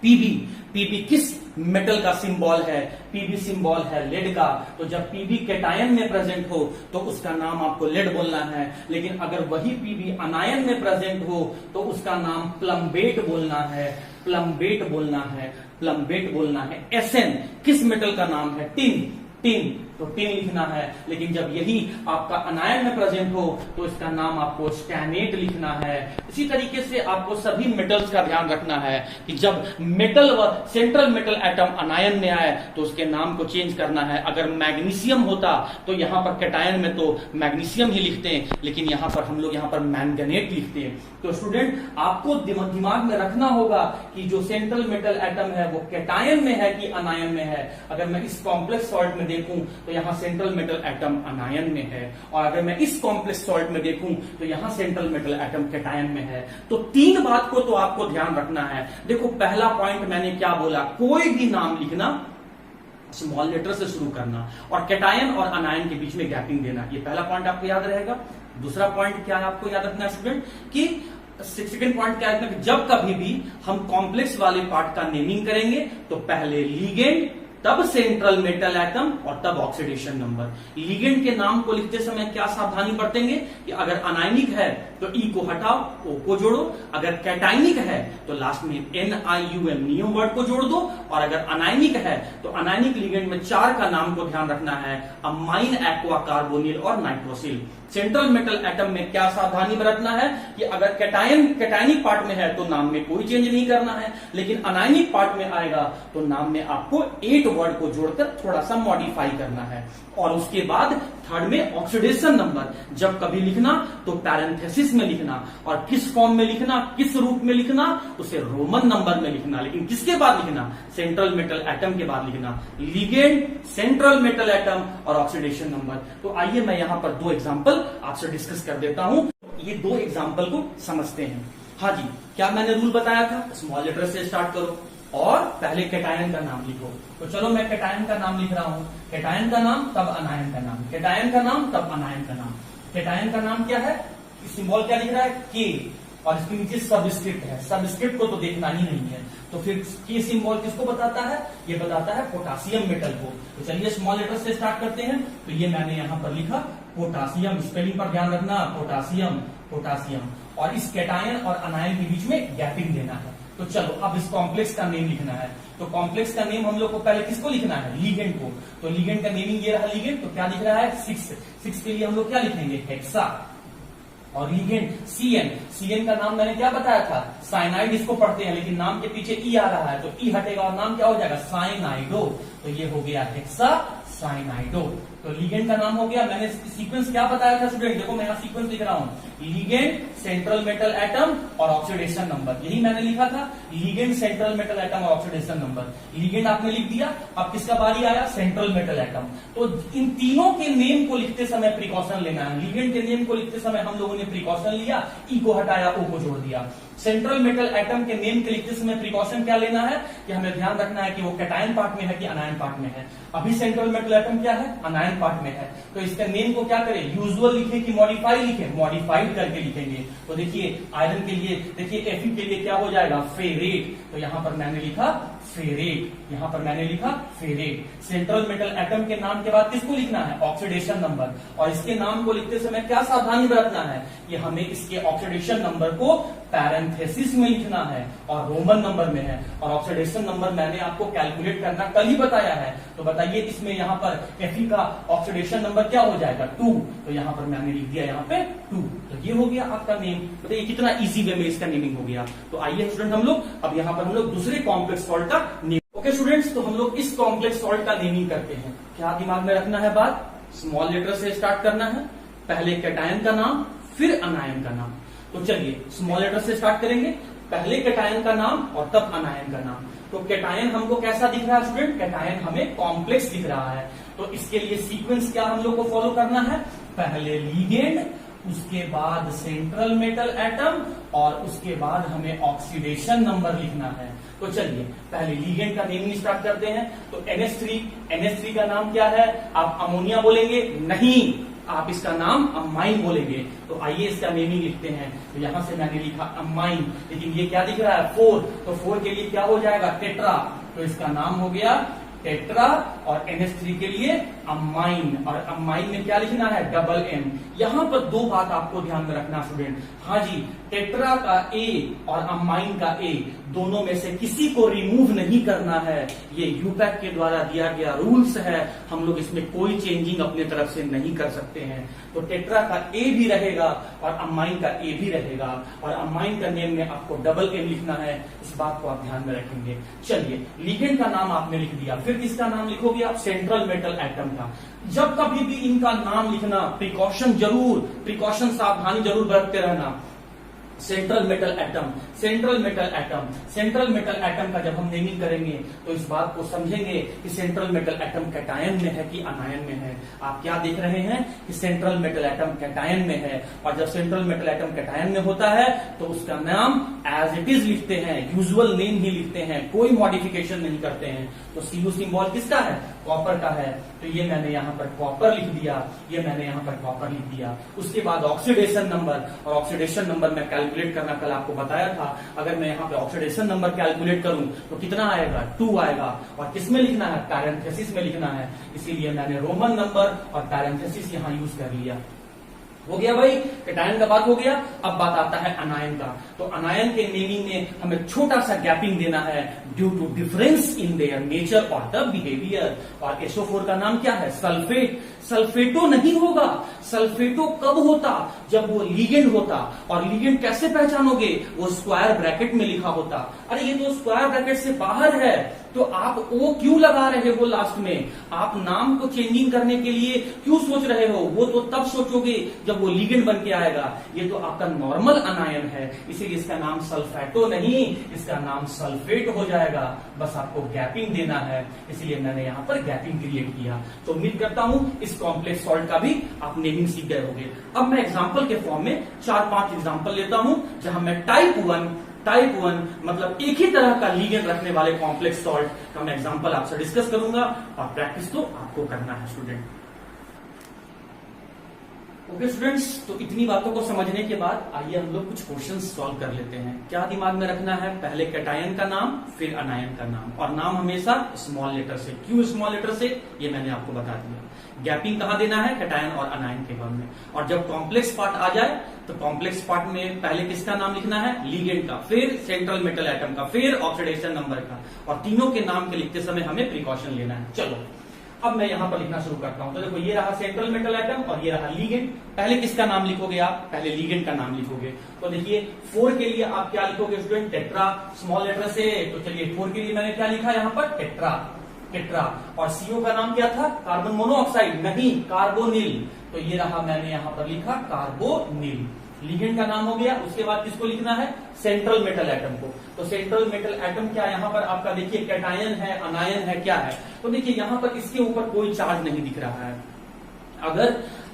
Pb किस मेटल का सिंबल है? Pb सिंबल है लेड का। तो जब Pb कैटायन में प्रेजेंट हो तो उसका नाम आपको लेड बोलना है। लेकिन अगर वही Pb अनायन में प्रेजेंट हो तो उसका नाम प्लम्बेट बोलना है, प्लम्बेट बोलना है, प्लम्बेट बोलना है। Sn किस मेटल का नाम है? Tin, tin. तो टिन लिखना है। लेकिन जब यही आपका अनायन में प्रेजेंट हो तो इसका नाम आपको स्टैनेट लिखना है। इसी तरीके से आपको सभी मेटल्स का ध्यान रखना है कि जब मेटल व सेंट्रल मेटल एटम अनायन में आए तो उसके नाम को चेंज करना है। अगर मैग्नीशियम होता तो यहां पर कैटायन में तो मैग्नीशियम ही लिखते हैं, लेकिन यहां पर हम लोग यहां पर मैंगनेट लिखते हैं। तो स्टूडेंट आपको दिमाग में रखना होगा कि जो सेंट्रल मेटल एटम है वो कैटायन में है कि अनायन में है। अगर मैं इस कॉम्प्लेक्स सॉल्ट में देखूं तो यहां सेंट्रल मेटल एटम अनायन में है, और अगर मैं इस कॉम्प्लेक्स सॉल्ट में देखूं तो यहां सेंट्रल मेटल एटम कैटायन में है। तो 3 बात को तो आपको ध्यान रखना है। देखो पहला पॉइंट मैंने क्या बोला, कोई भी नाम लिखना स्मॉल लेटर से शुरू करना और कैटायन और अनायन के बीच में गैपिंग देना, ये पहला पॉइंट आपको याद रहेगा। दूसरा पॉइंट क्या है आपको याद रखना है स्टूडेंट कि सेकेंड पॉइंट क्या है कि जब कभी भी हम कॉम्प्लेक्स वाले पार्ट का नेमिंग करेंगे तो पहले लिगेंड, तब सेंट्रल मेटल एटम और तब ऑक्सीडेशन नंबर। लिगेंड के नाम को लिखते समय क्या सावधानी बरतेंगे कि अगर अनायनिक है तो ई को हटाओ, ओ को जोड़ो। अगर कैटायनिक है तो लास्ट में NiUm नियम वर्ड को जोड़ दो। और अगर अनायनिक है तो अनायनिक लिगेंड में 4 का नाम को ध्यान रखना है, अमाइन, एक्वा, कार्बोनिल और नाइट्रोसिल। सेंट्रल मेटल एटम में क्या सावधानी बरतना है कि अगर कैटायनिक पार्ट में है तो नाम में कोई चेंज नहीं करना है, लेकिन अनायनिक पार्ट में आएगा तो नाम में आपको 8 वर्ड को जोड़कर थोड़ा सा मॉडिफाई करना है। और उसके बाद थर्ड में ऑक्सीडेशन नंबर जब कभी लिखना तो पैरेंथेसिस में लिखना, और किस फॉर्म में लिखना, किस रूप में लिखना, उसे रोमन नंबर में लिखना। लेकिन किसके बाद लिखना? सेंट्रल मेटल एटम के बाद लिखना, लिगेंड, सेंट्रल मेटल एटम और ऑक्सीडेशन नंबर। तो आइए मैं यहां पर 2 एग्जांपल आपसे डिस्कस कर देता हूं। ये 2 एग्जांपल को समझते हैं। हाँ जी, क्या मैंने रूल बताया था? स्मॉल लेटर से स्टार्ट करो और पहले कैटायन का नाम लिखो। तो चलो मैं कैटायन का नाम लिख रहा हूं। कैटायन का नाम तब अनायन का नाम, कैटायन का नाम तब अनायन का नाम। कैटायन का नाम क्या है? सिंबल क्या लिख रहा है? के, और इसके नीचे सबस्क्रिप्ट है। सबस्क्रिप्ट को तो देखना ही नहीं है, तो फिर के सिंबल किसको बताता है? ये बताता है पोटासियम मेटल को। तो चलिए स्मॉल लेटर से स्टार्ट करते हैं। तो ये मैंने यहां पर लिखा पोटासियम, स्पेलिंग पर ध्यान रखना, पोटासियम, पोटासियम। और इस कैटायन और अनायन के बीच में गैपिंग देना है। तो चलो अब इस कॉम्प्लेक्स का नेम लिखना है। तो कॉम्प्लेक्स का नेम हम लोग को पहले किसको लिखना है? लिगेंड को। तो लिगेंड का नेमिंग ये रहा लिगेंड, तो क्या लिख रहा है? 6 के लिए हम लोग क्या लिखेंगे? हेक्सा, और लिगेंड CN का नाम मैंने क्या बताया था, साइनाइड इसको पढ़ते हैं, लेकिन नाम के पीछे ई आ रहा है तो ई हटेगा और नाम क्या हो जाएगा, साइनाइडो। तो ये हो गया हेक्सासाइनाइडो। तो लिगेंड का नाम हो गया। मैंने सीक्वेंस क्या बताया था स्टूडेंट, देखो मैं यहाँ सीक्वेंस लिख रहा हूँ, लिगेंड, सेंट्रल मेटल एटम और ऑक्सीडेशन नंबर, यही मैंने लिखा था, लिगेंड, सेंट्रल मेटल एटम और ऑक्सीडेशन नंबर। लिगेंड आपने लिख दिया, अब किसका बारी आया, सेंट्रल मेटल एटम। तो इन तीनों के नेम को लिखते समय प्रिकॉशन लेना है। लिगेंड के नेम को लिखते समय हम लोगों ने प्रिकॉशन लिया, ई को हटाया, ओ को जोड़ दिया। सेंट्रल मेटल एटम के नेम के लिखते समय प्रिकॉशन क्या लेना है कि हमें ध्यान रखना है कि वो कैटायन पार्ट में है कि अनायन पार्ट में है। अभी सेंट्रल मेटल एटम क्या है, अनायन पार्ट में है, तो इसका नेम को क्या करें, यूजुअल लिखे कि मॉडिफाई लिखे, मॉडिफाइड करके लिखेंगे। तो देखिए आयरन के लिए, देखिए Fe के लिए क्या हो जाएगा, फेरेट। तो यहां पर मैंने लिखा फेरेट, यहां पर मैंने लिखा फेरेट। सेंट्रल मेटल एटम के नाम के बाद किसको लिखना है, ऑक्सीडेशन नंबर। और इसके नाम को लिखते समय क्या सावधानी बरतना है कि हमें इसके ऑक्सीडेशन नंबर को पैरेंथेसिस में लिखना है और रोमन नंबर में है। और ऑक्सीडेशन नंबर मैंने आपको कैलकुलेट करना कल ही बताया है। तो बताइए इसमें यहाँ पर Fe का ऑक्सीडेशन नंबर क्या हो जाएगा, 2। तो यहाँ पर मैंने लिख दिया यहाँ पे 2। तो ये हो गया आपका नेम। बताइए कितना इजी वे में इसका नेमिंग हो गया। तो आइए स्टूडेंट हम लोग अब यहाँ पर हम लोग दूसरे कॉम्प्लेक्स सॉल्ट का नेम। ओके स्टूडेंट्स, तो हम लोग इस कॉम्प्लेक्स सॉल्ट का नेमिंग करते हैं। क्या दिमाग में रखना है बात, स्मॉल लेटर से स्टार्ट करना है, पहले कैटायन का नाम फिर अनायन का नाम। तो चलिए स्मॉल लेटर से स्टार्ट करेंगे, पहले कैटायन का नाम और तब अनायन का नाम। तो कैटायन हमको कैसा दिख रहा है स्टूडेंट, कैटायन हमें कॉम्प्लेक्स दिख रहा है। तो इसके लिए सीक्वेंस क्या हम लोग को फॉलो करना है, पहले लिगेंड, उसके बाद सेंट्रल मेटल एटम और उसके बाद हमें ऑक्सीडेशन नंबर लिखना है। तो चलिए पहले लिगेंड का नेमिंग स्टार्ट करते हैं। तो NH3 का नाम क्या है, आप अमोनिया बोलेंगे, नहीं, आप इसका नाम अमाइन बोलेंगे। तो आइए इसका नेमिंग लिखते हैं। तो यहां से मैंने लिखा अमाइन, लेकिन ये क्या दिख रहा है, 4। तो 4 के लिए क्या हो जाएगा, टेट्रा। तो इसका नाम हो गया टेट्रा। और NH3 के लिए अमाइन, और अमाइन में क्या लिखना है, डबल M। यहां पर दो बात आपको ध्यान में रखना स्टूडेंट, हाँ जी, टेट्रा का A और अमाइन का A दोनों में से किसी को रिमूव नहीं करना है। ये यूपैक के द्वारा दिया गया रूल्स है, हम लोग इसमें कोई चेंजिंग अपने तरफ से नहीं कर सकते हैं। तो टेट्रा का A भी रहेगा और अमाइन का A भी रहेगा, और अमाइन का नेम में आपको डबल M लिखना है, इस बात को आप ध्यान में रखेंगे। चलिए लिगेंड का नाम आपने लिख दिया, फिर किसका नाम लिखोगे आप, सेंट्रल मेटल एटम का। जब कभी भी इनका नाम लिखना प्रिकॉशन सावधानी जरूर बरतते रहना। सेंट्रल मेटल एटम का जब हम नेमिंग करेंगे तो इस बात को समझेंगे कि सेंट्रल मेटल एटम कैटायन में है कि अनायन में है। आप क्या देख रहे हैं कि सेंट्रल मेटल एटम कैटायन में है, और जब सेंट्रल मेटल एटम कैटायन में होता है तो उसका नाम एज इट इज लिखते हैं, यूजुअल नेम ही लिखते हैं, कोई मॉडिफिकेशन नहीं करते हैं। तो Cu सिंबल किसका है, कॉपर का है। तो ये मैंने यहाँ पर कॉपर लिख दिया, ये मैंने यहाँ पर कॉपर लिख दिया। उसके बाद ऑक्सीडेशन नंबर, और ऑक्सीडेशन नंबर मैं कैलकुलेट करना कल आपको बताया था। अगर मैं यहाँ पे ऑक्सीडेशन नंबर कैलकुलेट करूं तो कितना आएगा, 2 आएगा। और किसमें लिखना है, पैरेंथेसिस में लिखना है, इसीलिए मैंने रोमन नंबर और पैरेंथेसिस यहाँ यूज कर लिया। हो गया भाई, कैटायन का बात हो गया। अब बात आता है अनायन का। तो अनायन के नेमिंग में हमें छोटा सा गैपिंग देना है, due to difference in their nature और द बिहेवियर। और SO4 का नाम क्या है, सल्फेट। सल्फेटो नहीं होगा, सल्फेटो कब होता, जब वो लिगेंड होता। और लिगेंड कैसे पहचानोगे, वो स्क्वायर ब्रैकेट में लिखा होता। अरे ये तो स्क्वायर ब्रैकेट से बाहर है, तो आप वो क्यों लगा रहे हो लास्ट में, आप नाम को चेंजिंग करने के लिए क्यों सोच रहे हो, वो तो तब सोचोगे जब वो लिगेंड बन के आएगा। ये तो आपका नॉर्मल अनायन है, इसीलिए इसका नाम सल्फेटो नहीं, इसका नाम सल्फेट हो जाएगा। बस आपको गैपिंग देना है, इसीलिए मैंने यहाँ पर गैपिंग क्रिएट किया। तो उम्मीद करता हूं इस कॉम्प्लेक्स सॉल्ट का भी आप नेमिंग सीख गए होंगे। अब मैं एग्जाम्पल के फॉर्म में 4-5 एग्जाम्पल लेता हूं, जहां मैं टाइप 1 मतलब एक ही तरह का लिगेंड रखने वाले कॉम्प्लेक्स सॉल्ट का मैं एग्जांपल आपसे डिस्कस करूंगा, और प्रैक्टिस तो आपको करना है स्टूडेंट। ओके स्टूडेंट्स, तो इतनी बातों को समझने के बाद आइए हम लोग कुछ क्वेश्चंस सॉल्व कर लेते हैं। क्या दिमाग में रखना है, पहले कैटायन का नाम फिर अनायन का नाम, और नाम हमेशा स्मॉल लेटर से। क्यों स्मॉल लेटर से, ये मैंने आपको बता दिया। गैपिंग कहां देना है, कैटायन और अनायन के बाद में। और जब कॉम्प्लेक्स पार्ट आ जाए तो कॉम्प्लेक्स पार्ट में पहले किसका नाम लिखना है, लिगेंड का, फिर सेंट्रल मेटल एटम का, फिर ऑक्सीडेशन नंबर का, और तीनों के नाम के लिखते समय हमें प्रिकॉशन लेना है। चलो अब मैं यहां पर लिखना शुरू करता हूं। तो देखो ये रहा सेंट्रल मेटल एटम और ये रहा लिगेंड। पहले किसका नाम लिखोगे आप? पहले लिगेंड का नाम लिखोगे। तो देखिए 4 के लिए आप क्या लिखोगे स्टूडेंट? टेट्रा, स्मॉल लेटर से। तो चलिए 4 के लिए मैंने क्या लिखा यहां पर? Tetra, tetra. और CO का नाम क्या था? कार्बन मोनोऑक्साइड, नहीं कार्बोनिल। तो ये रहा, मैंने यहां पर लिखा कार्बोनिल। लिगेंड का नाम हो गया। उसके बाद किसको लिखना है? सेंट्रल मेटल एटम को। तो सेंट्रल मेटल एटम क्या यहां पर आपका देखिए कैटायन है, अनायन है, क्या है? तो देखिए यहां पर इसके ऊपर कोई चार्ज नहीं दिख रहा है।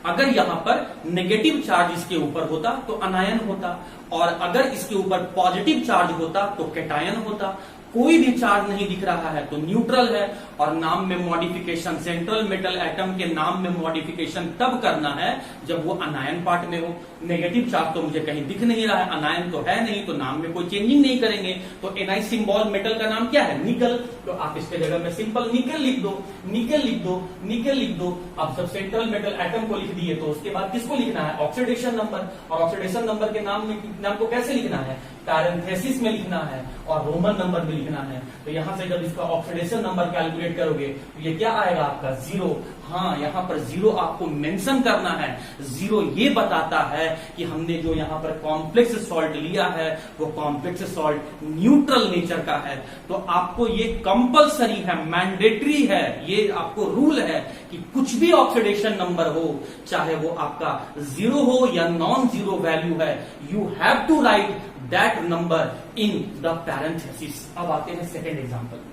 अगर यहां पर नेगेटिव चार्ज इसके ऊपर होता तो अनायन होता, और अगर इसके ऊपर पॉजिटिव चार्ज होता तो कैटायन होता। कोई भी चार्ज नहीं दिख रहा है तो न्यूट्रल है। और नाम में मॉडिफिकेशन, सेंट्रल मेटल एटम के नाम में मॉडिफिकेशन तब करना है जब वो अनायन पार्ट में हो। नेगेटिव चार्ज तो मुझे कहीं दिख नहीं रहा है, अनायन तो है नहीं, तो नाम में कोई चेंजिंग नहीं करेंगे। तो Ni सिंबल मेटल का नाम क्या है? निकल। तो आप इसके जगह में सिंपल निकल लिख दो, निकल लिख दो, निकल लिख दो। अब जब सेंट्रल मेटल एटम को लिख दिए तो उसके बाद किसको लिखना है? Oxidation number. और ऑक्सीडेशन नंबर के नाम को कैसे लिखना है? पैरेंथेसिस में लिखना है और रोमन नंबर में लिखना है। तो यहां से जब इसका ऑक्सीडेशन नंबर कैलकुलेट करोगे तो ये क्या आएगा आपका? 0। हाँ, यहां पर 0 आपको मेंशन करना है। 0 ये बताता है कि हमने जो यहां पर कॉम्प्लेक्स सॉल्ट लिया है वो कॉम्प्लेक्स सॉल्ट न्यूट्रल नेचर का है। तो आपको ये कंपलसरी है, मैंडेटरी है, ये आपको रूल है कि कुछ भी ऑक्सीडेशन नंबर हो, चाहे वो आपका 0 हो या नॉन 0 वैल्यू है, you have to write that number in the parenthesis. अब आते हैं सेकेंड एग्जाम्पल।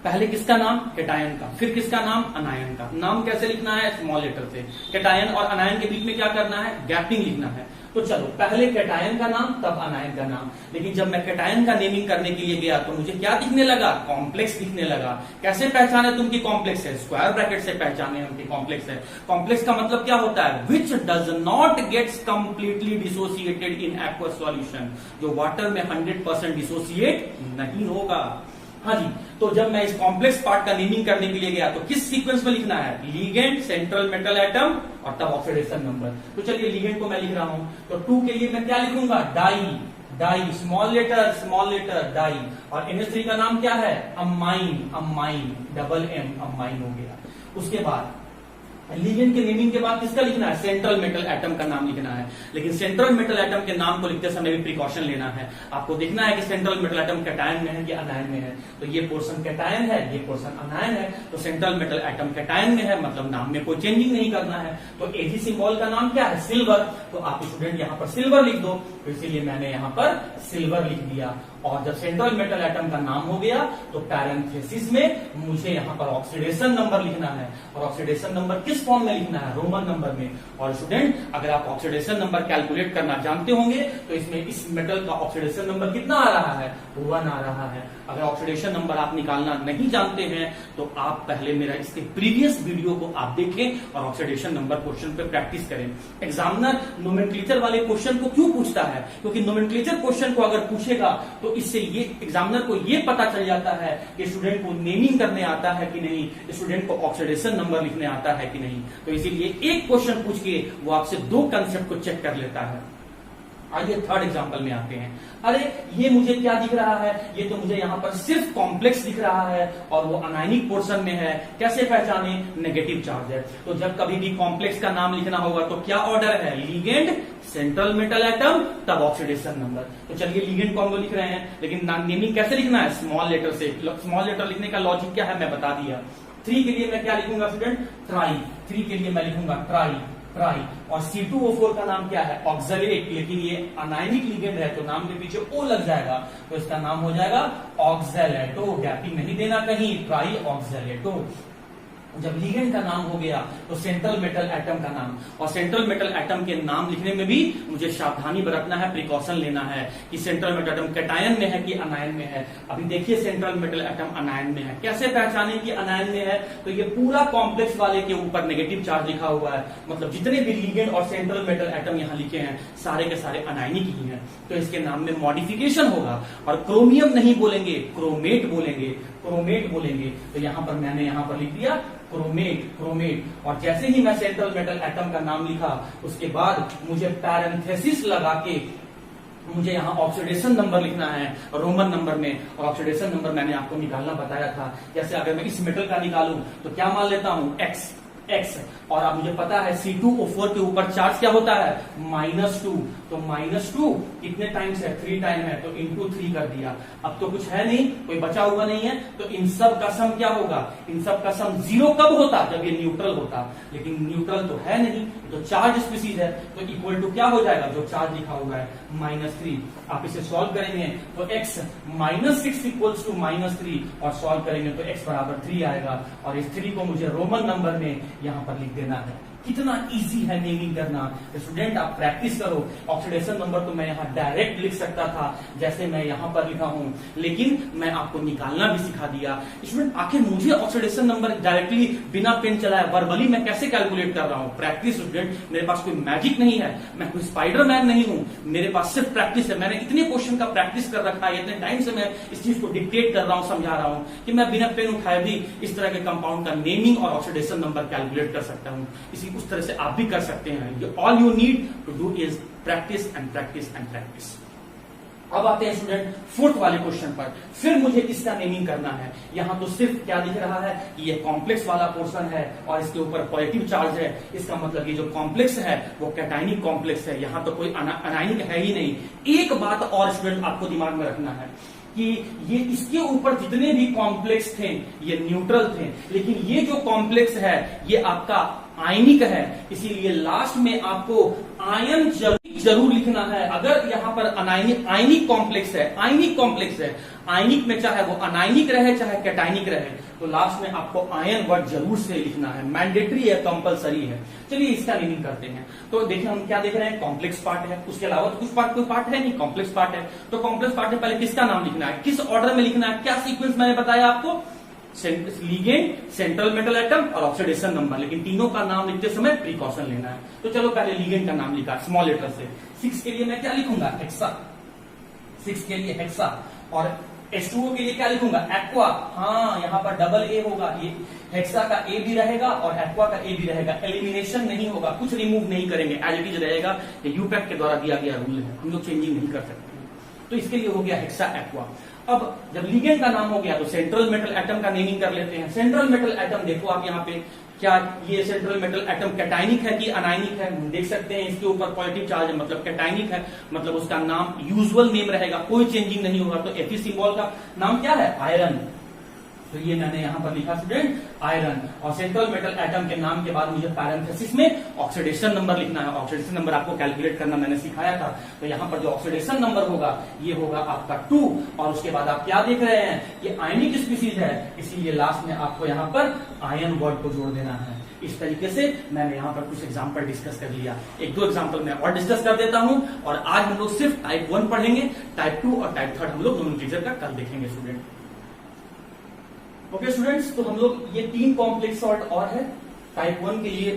पहले किसका नाम? कैटायन का। फिर किसका नाम? अनायन का। नाम कैसे लिखना है? स्मॉल लेटर से। कैटायन और अनायन के बीच में क्या करना है? गैपिंग लिखना है। तो चलो पहले कैटायन का नाम तब अनायन का नाम। लेकिन जब मैं कैटायन का नेमिंग करने के लिए गया तो मुझे क्या दिखने लगा? कॉम्प्लेक्स दिखने लगा। कैसे पहचाने तुम की कॉम्प्लेक्स है? स्क्वायर ब्रैकेट से पहचाने हम की कॉम्प्लेक्स है। कॉम्प्लेक्स का मतलब क्या होता है? Which does not gets completely dissociated in aqueous solution, जो वाटर में 100% डिसोसिएट नहीं होगा। हाँ जी, तो जब मैं इस कॉम्प्लेक्स पार्ट का नेमिंग करने के लिए गया तो किस सीक्वेंस में लिखना है? लिगेंड, सेंट्रल मेटल एटम और तब ऑक्सीडेशन नंबर। तो चलिए लिगेंड को मैं लिख रहा हूं। तो 2 के लिए मैं क्या लिखूंगा? Di, di, small letter di. और NH3 का नाम क्या है? Ammine, ammine, double M, ammine हो गया। उसके बाद लिगेंड के नेमिंग के बाद किसका लिखना है? सेंट्रल मेटल एटम का नाम लिखना है। लेकिन सेंट्रल मेटल एटम के नाम को लिखते समय भी प्रिकॉशन लेना है। आपको देखना है कि सेंट्रल मेटल एटम कैटायन में है कि अनायन में है। तो ये पोर्शन कैटायन है, ये पोर्शन अनायन है। तो सेंट्रल मेटल एटम कैटायन में है, मतलब नाम में कोई चेंजिंग नहीं करना है। तो Ag सिंबल का नाम क्या है? सिल्वर। तो आप स्टूडेंट यहाँ पर सिल्वर लिख दो। तो इसीलिए मैंने यहाँ पर सिल्वर लिख दिया। और जब सेंट्रल मेटल एटम का नाम हो गया तो पैरेंथेसिस में मुझे यहाँ पर ऑक्सीडेशन नंबर लिखना है। और ऑक्सीडेशन नंबर किस फॉर्म में लिखना है? रोमन नंबर में। और स्टूडेंट अगर आप ऑक्सीडेशन नंबर कैलकुलेट करना जानते होंगे तो इसमें इस मेटल का ऑक्सीडेशन नंबर कितना आ रहा है? 1 आ रहा है। अगर ऑक्सीडेशन नंबर आप निकालना नहीं जानते हैं तो आप पहले मेरा इसके प्रीवियस वीडियो को आप देखें और ऑक्सीडेशन नंबर क्वेश्चन पे प्रैक्टिस करें। एग्जामिनर नोमेनक्लेचर वाले क्वेश्चन को क्यों पूछता है? क्योंकि नोमेनक्लेचर क्वेश्चन को अगर पूछेगा तो इससे ये एग्जामिनर को ये पता चल जाता है कि स्टूडेंट को नेमिंग करने आता है कि नहीं, स्टूडेंट को ऑक्सीडेशन नंबर लिखने आता है कि नहीं। तो इसीलिए एक क्वेश्चन पूछ के वो आपसे 2 कंसेप्ट को चेक कर लेता है। आइए थर्ड एग्जांपल में आते हैं। अरे ये मुझे क्या दिख रहा है? ये तो मुझे यहाँ पर सिर्फ कॉम्प्लेक्स दिख रहा है और वो अनायनिक पोर्शन में है। कैसे पहचाने? नेगेटिव चार्ज है। तो जब कभी भी कॉम्प्लेक्स का नाम लिखना होगा तो क्या ऑर्डर है? लिगेंड, सेंट्रल मेटल एटम, तब ऑक्सीडेशन नंबर। तो चलिए लिगेंड को हम लोग लिख रहे हैं, लेकिन नेमिंग कैसे लिखना है? स्मॉल लेटर से। स्मॉल लेटर लिखने का लॉजिक क्या है मैं बता दिया। 3 के लिए मैं क्या लिखूंगा स्टूडेंट? ट्राई। 3 के लिए मैं लिखूंगा ट्राई, ट्राई। और C2O4 का नाम क्या है? ऑक्सलेट। लेकिन ये अनायनिक लिगेंड है तो नाम के पीछे O लग जाएगा, तो इसका नाम हो जाएगा ऑक्सलेटो। गैपिंग नहीं देना कहीं, ट्राई ऑक्सलेटो। जब लिगेंड का नाम हो गया तो सेंट्रल मेटल एटम का नाम। और सेंट्रल मेटल एटम के नाम लिखने में भी मुझे सावधानी बरतना है, प्रिकॉशन लेना है कि सेंट्रल मेटल एटम कैटायन में है कि अनायन में है। अभी देखिए सेंट्रल मेटल एटम अनायन में है। कैसे पहचाने कि अनायन में है? तो ये पूरा कॉम्प्लेक्स वाले के ऊपर नेगेटिव चार्ज लिखा हुआ है, मतलब जितने भी लिगेंड और सेंट्रल मेटल एटम यहाँ लिखे हैं सारे के सारे अनायनिक ही हैं। तो इसके नाम में मॉडिफिकेशन होगा। और क्रोमियम नहीं बोलेंगे, क्रोमेट बोलेंगे, क्रोमेट बोलेंगे। तो यहाँ पर मैंने यहाँ पर लिख दिया क्रोमेट, क्रोमेट। और जैसे ही मैं सेंट्रल मेटल एटम का नाम लिखा उसके बाद मुझे पैरेंथेसिस लगा के मुझे यहाँ ऑक्सीडेशन नंबर लिखना है रोमन नंबर में, और ऑक्सीडेशन नंबर मैंने आपको निकालना बताया था। जैसे अगर मैं इस मेटल का निकालूं तो क्या मान लेता हूं x, और अब मुझे पता है C2O4 के ऊपर चार्ज क्या होता है -2, तो -2 कितने टाइम्स है, 3 टाइम है, तो इंटू 3 कर दिया। अब तो कुछ है नहीं, कोई बचा हुआ नहीं है, तो इन सब का सम क्या होगा, इन सब का सम 0 कब होता, जब ये न्यूट्रल होता, लेकिन न्यूट्रल तो है नहीं, तो चार्ज स्पीसीज है, तो इक्वल टू क्या हो जाएगा, जो चार्ज लिखा हुआ है -3। आप इसे सॉल्व करेंगे तो x -6 इक्वल्स टू -3, और सॉल्व करेंगे तो x बराबर 3 आएगा, और इस 3 को मुझे रोमन नंबर में यहां पर लिख देना है। कितना इजी है नेमिंग करना। स्टूडेंट आप प्रैक्टिस करो। ऑक्सीडेशन नंबर तो मैं यहाँ डायरेक्ट लिख सकता था जैसे मैं यहाँ पर लिखा हूं, लेकिन मैं आपको निकालना भी सिखा दिया। स्टूडेंट आखिर मुझे ऑक्सीडेशन नंबर डायरेक्टली बिना पेन चलाए वर्बली मैं कैसे कैलकुलेट कर रहा हूँ। प्रैक्टिस स्टूडेंट, मेरे पास कोई मैजिक नहीं है, मैं कोई स्पाइडरमैन नहीं हूं, मेरे पास सिर्फ प्रैक्टिस है। मैंने इतने क्वेश्चन का प्रैक्टिस कर रखा है, इतने टाइम से मैं इस चीज को डिक्टेट कर रहा हूं, समझा रहा हूं कि मैं बिना पेन उठाए भी इस तरह के कंपाउंड का नेमिंग और ऑक्सीडेशन नंबर कैलकुलेट कर सकता हूं। इसी उस तरह से आप भी कर सकते हैं। All you need to do is practice and practice and practice. अब आते हैं स्टूडेंट फोर्थ वाले क्वेश्चन पर। फिर मुझे इसका नेमिंग करना है। यहां तो सिर्फ क्या दिख रहा है कि ये कॉम्प्लेक्स वाला पोर्शन है और इसके ऊपर पॉजिटिव चार्ज है, इसका मतलब ये जो कॉम्प्लेक्स है वो कैटायनिक कॉम्प्लेक्स है, यहां तो कोई अनायनिक है ही नहीं। एक बात और स्टूडेंट आपको दिमाग में रखना है कि ये इसके ऊपर जितने भी कॉम्प्लेक्स थे ये न्यूट्रल थे, लेकिन ये जो कॉम्प्लेक्स है ये आपका आयनिक है, इसीलिए लास्ट में आपको आयन जरूर लिखना है। अगर यहां पर आयनिक कॉम्प्लेक्स है, आयनिक में चाहे वो अनायनिक रहे चाहे कैटायनिक रहे, तो लास्ट में आपको आयन वर्ड जरूर से लिखना है, मैंडेटरी है, कंपलसरी है। चलिए इसका मीनिंग करते हैं। तो देखिए हम क्या देख रहे हैं, कॉम्प्लेक्स पार्ट है, उसके अलावा तो कोई पार्ट है नहीं, कॉम्प्लेक्स पार्ट है। तो कॉम्प्लेक्स पार्ट में पहले किसका नाम लिखना है, किस ऑर्डर में लिखना है, क्या सीक्वेंस मैंने बताया आपको, लिगेंड, सेंट्रल मेटल एटम और ऑक्सीडेशन नंबर, लेकिन तीनों का नाम लिखते समय प्रिकॉशन लेना है। तो चलो पहले लिगेंड का नाम लिखा स्मॉल लेटर से। 6 के लिए मैं क्या लिखूंगा, हेक्सा, 6 के लिए हेक्सा, और H2O के लिए क्या लिखूंगा, एक्वा। हाँ यहाँ पर डबल ए होगा, ये हेक्सा का ए भी रहेगा और एक्वा का ए भी रहेगा, एलिमिनेशन नहीं होगा, कुछ रिमूव नहीं करेंगे, एज इट इज रहेगा। ये यूपैक के द्वारा दिया गया रूल है, हम लोग चेंजिंग नहीं कर सकते। तो इसके लिए हो गया हेक्सा एक्वा। अब जब लिगेंड का नाम हो गया तो सेंट्रल मेटल एटम का नेमिंग कर लेते हैं। सेंट्रल मेटल एटम देखो आप यहाँ पे, क्या ये सेंट्रल मेटल एटम कैटायनिक है कि अनायनिक है, देख सकते हैं इसके ऊपर पॉजिटिव चार्ज है, मतलब कैटायनिक है, मतलब उसका नाम यूजुअल नेम रहेगा, कोई चेंजिंग नहीं होगा। तो Fe सिंबल का नाम क्या है, आयरन। तो ये मैंने यहां पर लिखा स्टूडेंट आयरन, और सेंट्रल मेटल एटम के नाम के बाद मुझे पैरेंथेसिस में ऑक्सीडेशन नंबर लिखना है। ऑक्सीडेशन नंबर आपको कैलकुलेट करना मैंने सिखाया था। तो यहां पर जो ऑक्सीडेशन नंबर होगा ये होगा आपका 2, और उसके बाद आप क्या देख रहे हैं, ये आयनिक स्पीसीज है, इसीलिए लास्ट में आपको यहाँ पर आयन वर्ड को जोड़ देना है। इस तरीके से मैंने यहाँ पर कुछ एग्जाम्पल डिस्कस कर लिया। 1-2 एग्जाम्पल मैं और डिस्कस कर देता हूं, और आज हम लोग सिर्फ टाइप 1 पढ़ेंगे, टाइप 2 और टाइप 3 हम लोग नोमेनक्लेचर का कल देखेंगे स्टूडेंट। ओके स्टूडेंट्स, तो हम लोग ये 3 कॉम्प्लेक्स सॉल्ट और है टाइप 1 के लिए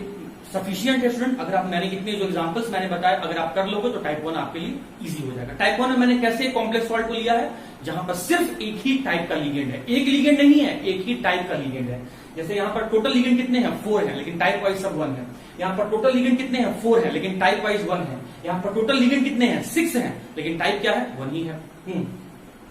सफिशिएंट है स्टूडेंट। अगर आप मैंने इतने जो एग्जांपल्स मैंने बताया अगर आप कर लोगे तो टाइप 1 आपके लिए इजी हो जाएगा। टाइप 1 में मैंने कैसे कॉम्प्लेक्स सॉल्ट को लिया है, जहां पर सिर्फ एक ही टाइप का लिगेंड है, एक लिगेंड नहीं है, एक ही टाइप का लिगेंड है। जैसे यहाँ पर टोटल लिगेंड कितने हैं, 4 है, लेकिन टाइप वाइज सब 1 है। यहाँ पर टोटल लिगेंड कितने हैं, 4 है, लेकिन टाइप वाइज 1 है। यहाँ पर टोटल लिगेंड कितने हैं, 6 है, लेकिन टाइप क्या है, 1 ही है।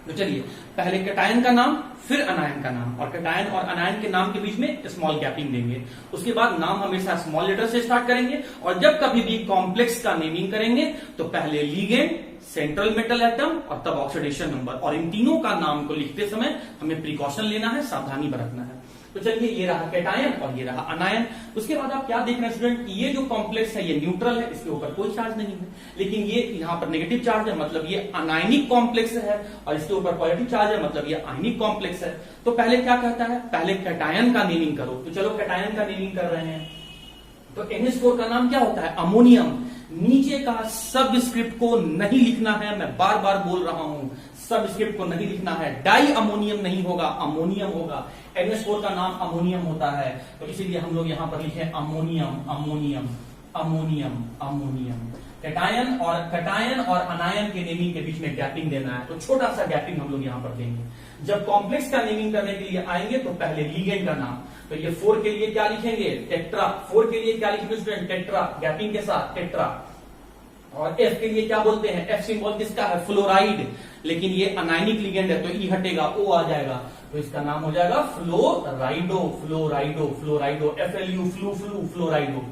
तो चलिए पहले कैटायन का नाम फिर अनायन का नाम, और कैटायन और अनायन के नाम के बीच में स्मॉल गैपिंग देंगे। उसके बाद नाम हमेशा स्मॉल लेटर से स्टार्ट करेंगे, और जब कभी भी कॉम्प्लेक्स का नेमिंग करेंगे तो पहले लिगेंड, सेंट्रल मेटल एटम और तब ऑक्सीडेशन नंबर, और इन तीनों का नाम को लिखते समय हमें प्रिकॉशन लेना है, सावधानी बरतना है। तो चलिए ये रहा कैटायन और ये रहा अनायन। उसके बाद आप क्या देख रहे हैं स्टूडेंट, ये जो कॉम्प्लेक्स है ये न्यूट्रल है, इसके ऊपर कोई चार्ज नहीं है, लेकिन ये यहाँ पर नेगेटिव चार्ज है, मतलब ये अनायनिक कॉम्प्लेक्स है, और इसके ऊपर पॉजिटिव चार्ज है, मतलब ये आयनिक कॉम्प्लेक्स है। तो पहले क्या कहता है, पहले कैटायन का नेमिंग करो। तो चलो कैटायन का नेमिंग कर रहे हैं। तो NH4 का नाम क्या होता है, अमोनियम। नीचे का सब स्क्रिप्ट को नहीं लिखना है, मैं बार बार बोल रहा हूं, सब स्क्रिप्ट को नहीं लिखना है, डाई अमोनियम नहीं होगा, अमोनियम होगा। NH4 का नाम अमोनियम होता है, तो इसीलिए हम लोग यहां पर लिखे ammonium, ammonium, ammonium, ammonium. Cation और अनायन के नेमिंग के बीच में गैपिंग देना है, तो छोटा सा गैपिंग हम लोग यहां पर देंगे। जब कॉम्प्लेक्स का नेमिंग करने के लिए आएंगे तो पहले लिगेंड का नाम, तो ये 4 के लिए क्या लिखेंगे, टेट्रा। 4 के लिए क्या लिखेंगे स्टूडेंट, टेट्रा, गैपिंग के साथ टेट्रा। और F के लिए क्या बोलते हैं, F सिंबल किसका है, फ्लोराइड, लेकिन ये अनायनिक लिगेंड है तो E हटेगा, O आ जाएगा, तो इसका नाम हो जाएगा फ्लोराइडो, फ्लोराइडो, फ्लोराइडो, FLU, फ्लू फ्लू, फ्लोराइडो।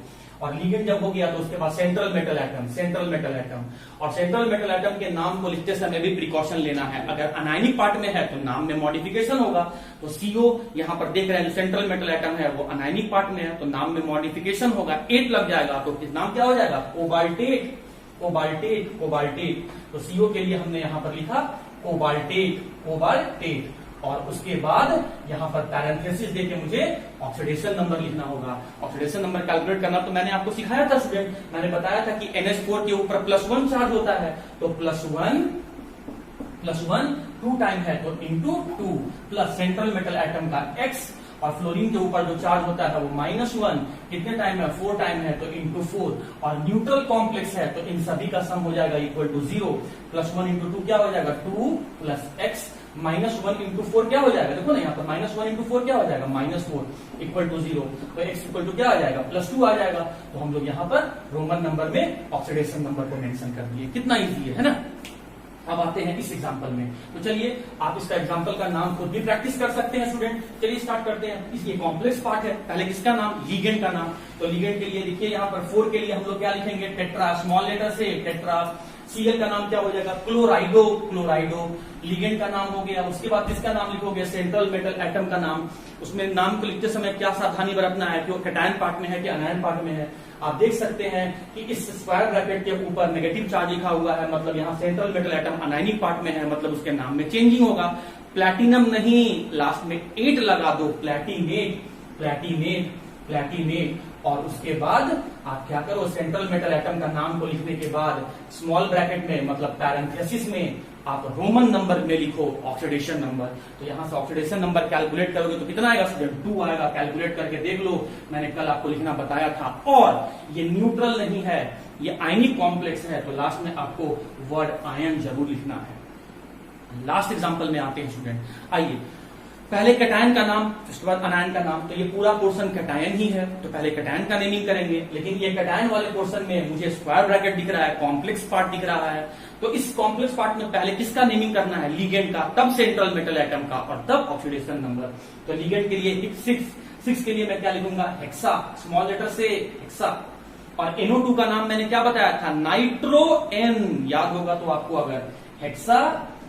और लिगेंड जब हो गया तो उसके बाद central metal atom, central metal atom, और सेंट्रल मेटल एटम के नाम को लिखते समय भी प्रिकॉशन लेना है। अगर अनायनिक पार्ट में है तो नाम में मॉडिफिकेशन होगा, तो CO यहां पर देख रहे हैं जो सेंट्रल मेटल एटम है वो अनायनिक पार्ट में है तो नाम में मॉडिफिकेशन होगा, 8 लग जाएगा तो नाम क्या हो जाएगा, कोबाल्टेट, कोबाल्टेट, कोबाल्टेट। तो CO के लिए हमने यहां पर लिखा कोबाल्टेट, कोबाल्टेट। और उसके बाद यहां पर पैरेंथेसिस देके मुझे ऑक्सीडेशन नंबर लिखना होगा। ऑक्सीडेशन नंबर कैलकुलेट करना तो मैंने आपको सिखाया था स्टूडेंट, मैंने बताया था कि NH4 के ऊपर +1 चार्ज होता है तो +1 2 टाइम है तो into 2 plus central metal atom का X, और फ्लोरीन के ऊपर जो चार्ज होता है वो -1 कितने टाइम है, 4 टाइम है तो इंटू 4, और न्यूट्रल कॉम्प्लेक्स है तो इन सभी का सम हो जाएगा इक्वल टू 0। +1 इंटू 2 क्या हो जाएगा, 2 प्लस X, -1 इंटू 4 क्या हो जाएगा, देखो ना यहाँ पर -1 इंटू 4 क्या हो जाएगा, -4 इक्वल टू 0, तो X इक्वल टू क्या आ जाएगा, +2 आ जाएगा। तो हम लोग यहाँ पर रोमन नंबर में ऑक्सीडेशन नंबर को मेंशन कर दिए, कितना इजी है ना। अब आते हैं इस एग्जांपल में, तो चलिए आप इसका एग्जांपल का नाम खुद भी प्रैक्टिस कर सकते हैं स्टूडेंट। चलिए स्टार्ट करते हैं। इसकी कॉम्प्लेक्स पार्ट है, पहले किसका नाम, लिगेंड का नाम। तो लिगेंड के लिए देखिए यहाँ पर 4 के लिए हम लोग क्या लिखेंगे, टेट्रा, स्मॉल लेटर से टेट्रा। Cl का नाम क्या हो जाएगा, क्लोराइडो, क्लोराइडो, लिगेंड का नाम हो गया। उसके बाद किसका नाम लिखोगे, सेंट्रल मेटल एटम का नाम। उसमें नाम को लिखते समय क्या सावधानी बरतना है कि वो कैटायन पार्ट में है कि अनायन पार्ट में है। आप देख सकते हैं कि इस स्क्वायर ब्रैकेट के ऊपर नेगेटिव चार्ज लिखा हुआ है, मतलब यहाँ central metal atom anionic part में है, मतलब उसके नाम में चेंजिंग होगा। प्लैटिनम नहीं, लास्ट में 8 लगा दो, प्लैटिनेट, प्लैटिनेट, प्लैटिनेट। और उसके बाद आप क्या करो, सेंट्रल मेटल एटम का नाम को लिखने के बाद स्मॉल ब्रैकेट में मतलब पैरेंथेसिस में आप रोमन नंबर में लिखो ऑक्सीडेशन नंबर। तो यहां से ऑक्सीडेशन नंबर कैलकुलेट करोगे तो कितना आएगा स्टूडेंट, 2 आएगा। कैलकुलेट करके देख लो, मैंने कल आपको लिखना बताया था। और ये न्यूट्रल नहीं है, ये आयनिक कॉम्प्लेक्स है, तो लास्ट में आपको वर्ड आयन जरूर लिखना है। लास्ट एग्जांपल में आते हैं स्टूडेंट, आइए। पहले कैटायन का नाम, उसके बाद अनायन का नाम। तो ये पूरा पोर्शन कैटायन ही है, तो पहले कैटायन का नेमिंग करेंगे। लेकिन ये कैटायन वाले पोर्शन में मुझे स्क्वायर ब्रैकेट दिख रहा है, कॉम्प्लेक्स पार्ट दिख रहा है, तो इस कॉम्प्लेक्स पार्ट में पहले किसका नेमिंग करना है, लिगेंड का, तब सेंट्रल मेटल एटम का, और तब ऑक्सीडेशन नंबर। तो लिगेंड के लिए 6 के लिए मैं क्या लिखूंगा, हेक्सा, स्मॉल लेटर से हेक्सा। और NO2 का नाम मैंने क्या बताया था, नाइट्रो एन, याद होगा तो आपको, अगर हेक्सा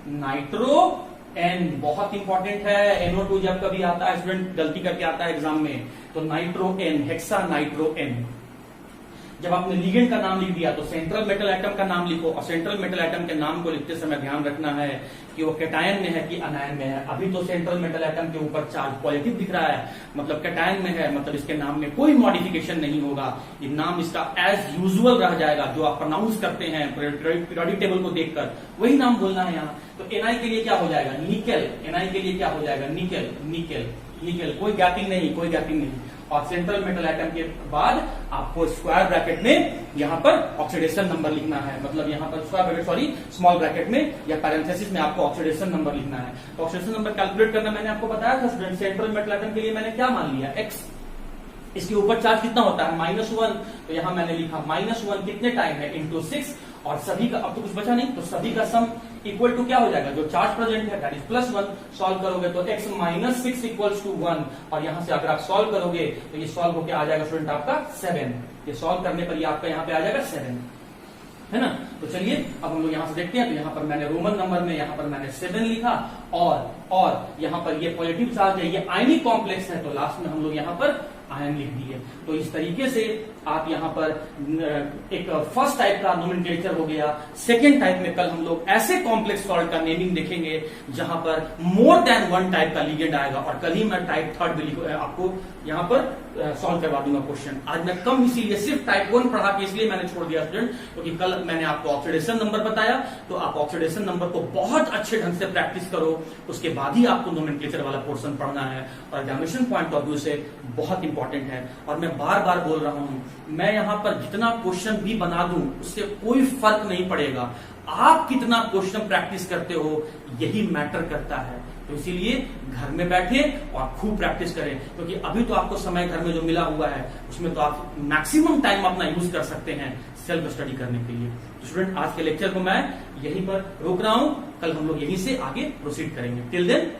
नाइट्रो एन बहुत इंपॉर्टेंट है। NO2 जब कभी आता है स्टूडेंट, गलती करके आता है एग्जाम में, तो nitro N, hexa nitro N. जब आपने लिगेंड का नाम लिख दिया तो सेंट्रल मेटल एटम का नाम लिखो, और सेंट्रल मेटल एटम के नाम को लिखते समय ध्यान रखना है कि वो कैटायन में है कि अनायन में है। अभी तो सेंट्रल मेटल एटम के ऊपर चार्ज पॉजिटिव दिख रहा है, मतलब कैटायन में है, मतलब इसके नाम में कोई मॉडिफिकेशन नहीं होगा। ये नाम इसका एज यूजुअल रह जाएगा, जो आप प्रोनाउंस करते हैं पीरियोडिक टेबल को देखकर, वही नाम बोलना है यहाँ। तो Na के लिए क्या हो जाएगा, निकेल। Na के लिए क्या हो जाएगा, निकेल, निकेल, निकेल, कोई गैपिंग नहीं, कोई गैपिंग नहीं। और सेंट्रल मेटल एटम के बाद आपको स्क्वायर ब्रैकेट में यहाँ पर ऑक्सीडेशन नंबर लिखना है, मतलब यहाँ पर square bracket sorry small bracket में या पैरेंथेसिस में आपको ऑक्सीडेशन नंबर लिखना है। तो ऑक्सीडेशन नंबर कैलकुलेट करना मैंने आपको बताया था स्टूडेंट। सेंट्रल मेटल एटम के लिए मैंने क्या मान लिया, X। इसके ऊपर चार्ज कितना होता है, -1, तो यहां मैंने लिखा -1 कितने टाइम है, इंटू 6। और सभी का, अब तो कुछ बचा नहीं, तो सभी का सम इक्वल टू क्या हो जाएगा, जो चार्ज प्रेजेंट है दैट इज +1। सॉल्व करोगे तो x - 6 इक्वल्स टू 1, और यहां से अगर आप सॉल्व करोगे तो ये सॉल्व होकर आ जाएगा स्टूडेंट आपका 7। ये सॉल्व करने पर ये आपका यहाँ पे आ जाएगा 7, है ना। तो चलिए अब हम लोग यहां से देखते हैं। तो यहाँ पर मैंने रोमन नंबर में यहाँ पर मैंने 7 लिखा, और यहाँ पर ये पॉजिटिव चार्ज है, ये आयनिक कॉम्प्लेक्स है, तो लास्ट में हम लोग यहाँ पर आयन लिख दिए। तो इस तरीके से आप यहाँ पर एक फर्स्ट टाइप का नोमेनक्लेचर हो गया। सेकेंड टाइप में कल हम लोग ऐसे कॉम्प्लेक्स सॉल्ट का नेमिंग देखेंगे जहां पर मोर देन 1 टाइप का लिगेंड आएगा, और कल ही मैं टाइप 3 भी आपको यहाँ पर सॉल्व करवा दूंगा क्वेश्चन। आज मैं कम इसीलिए सिर्फ टाइप 1 पढ़ा के इसलिए मैंने छोड़ दिया स्टूडेंट, क्योंकि कल मैंने आपको ऑक्सीडेशन नंबर बताया, तो आप ऑक्सीडेशन नंबर को बहुत अच्छे ढंग से प्रैक्टिस करो, उसके बाद ही आपको नोमेनक्लेचर वाला पोर्शन पढ़ना है, और एग्जामिनेशन पॉइंट ऑफ व्यू से बहुत इंपॉर्टेंट है। और मैं बार बार बोल रहा हूं, मैं यहां पर जितना क्वेश्चन भी बना दूं उससे कोई फर्क नहीं पड़ेगा। आप कितना क्वेश्चन प्रैक्टिस करते हो यही मैटर करता है। तो इसीलिए घर में बैठे और खूब प्रैक्टिस करें, क्योंकि अभी तो आपको समय घर में जो मिला हुआ है उसमें तो आप मैक्सिमम टाइम अपना यूज कर सकते हैं सेल्फ स्टडी करने के लिए। तो स्टूडेंट, आज के लेक्चर को मैं यहीं पर रोक रहा हूं, कल हम लोग यहीं से आगे प्रोसीड करेंगे। Till then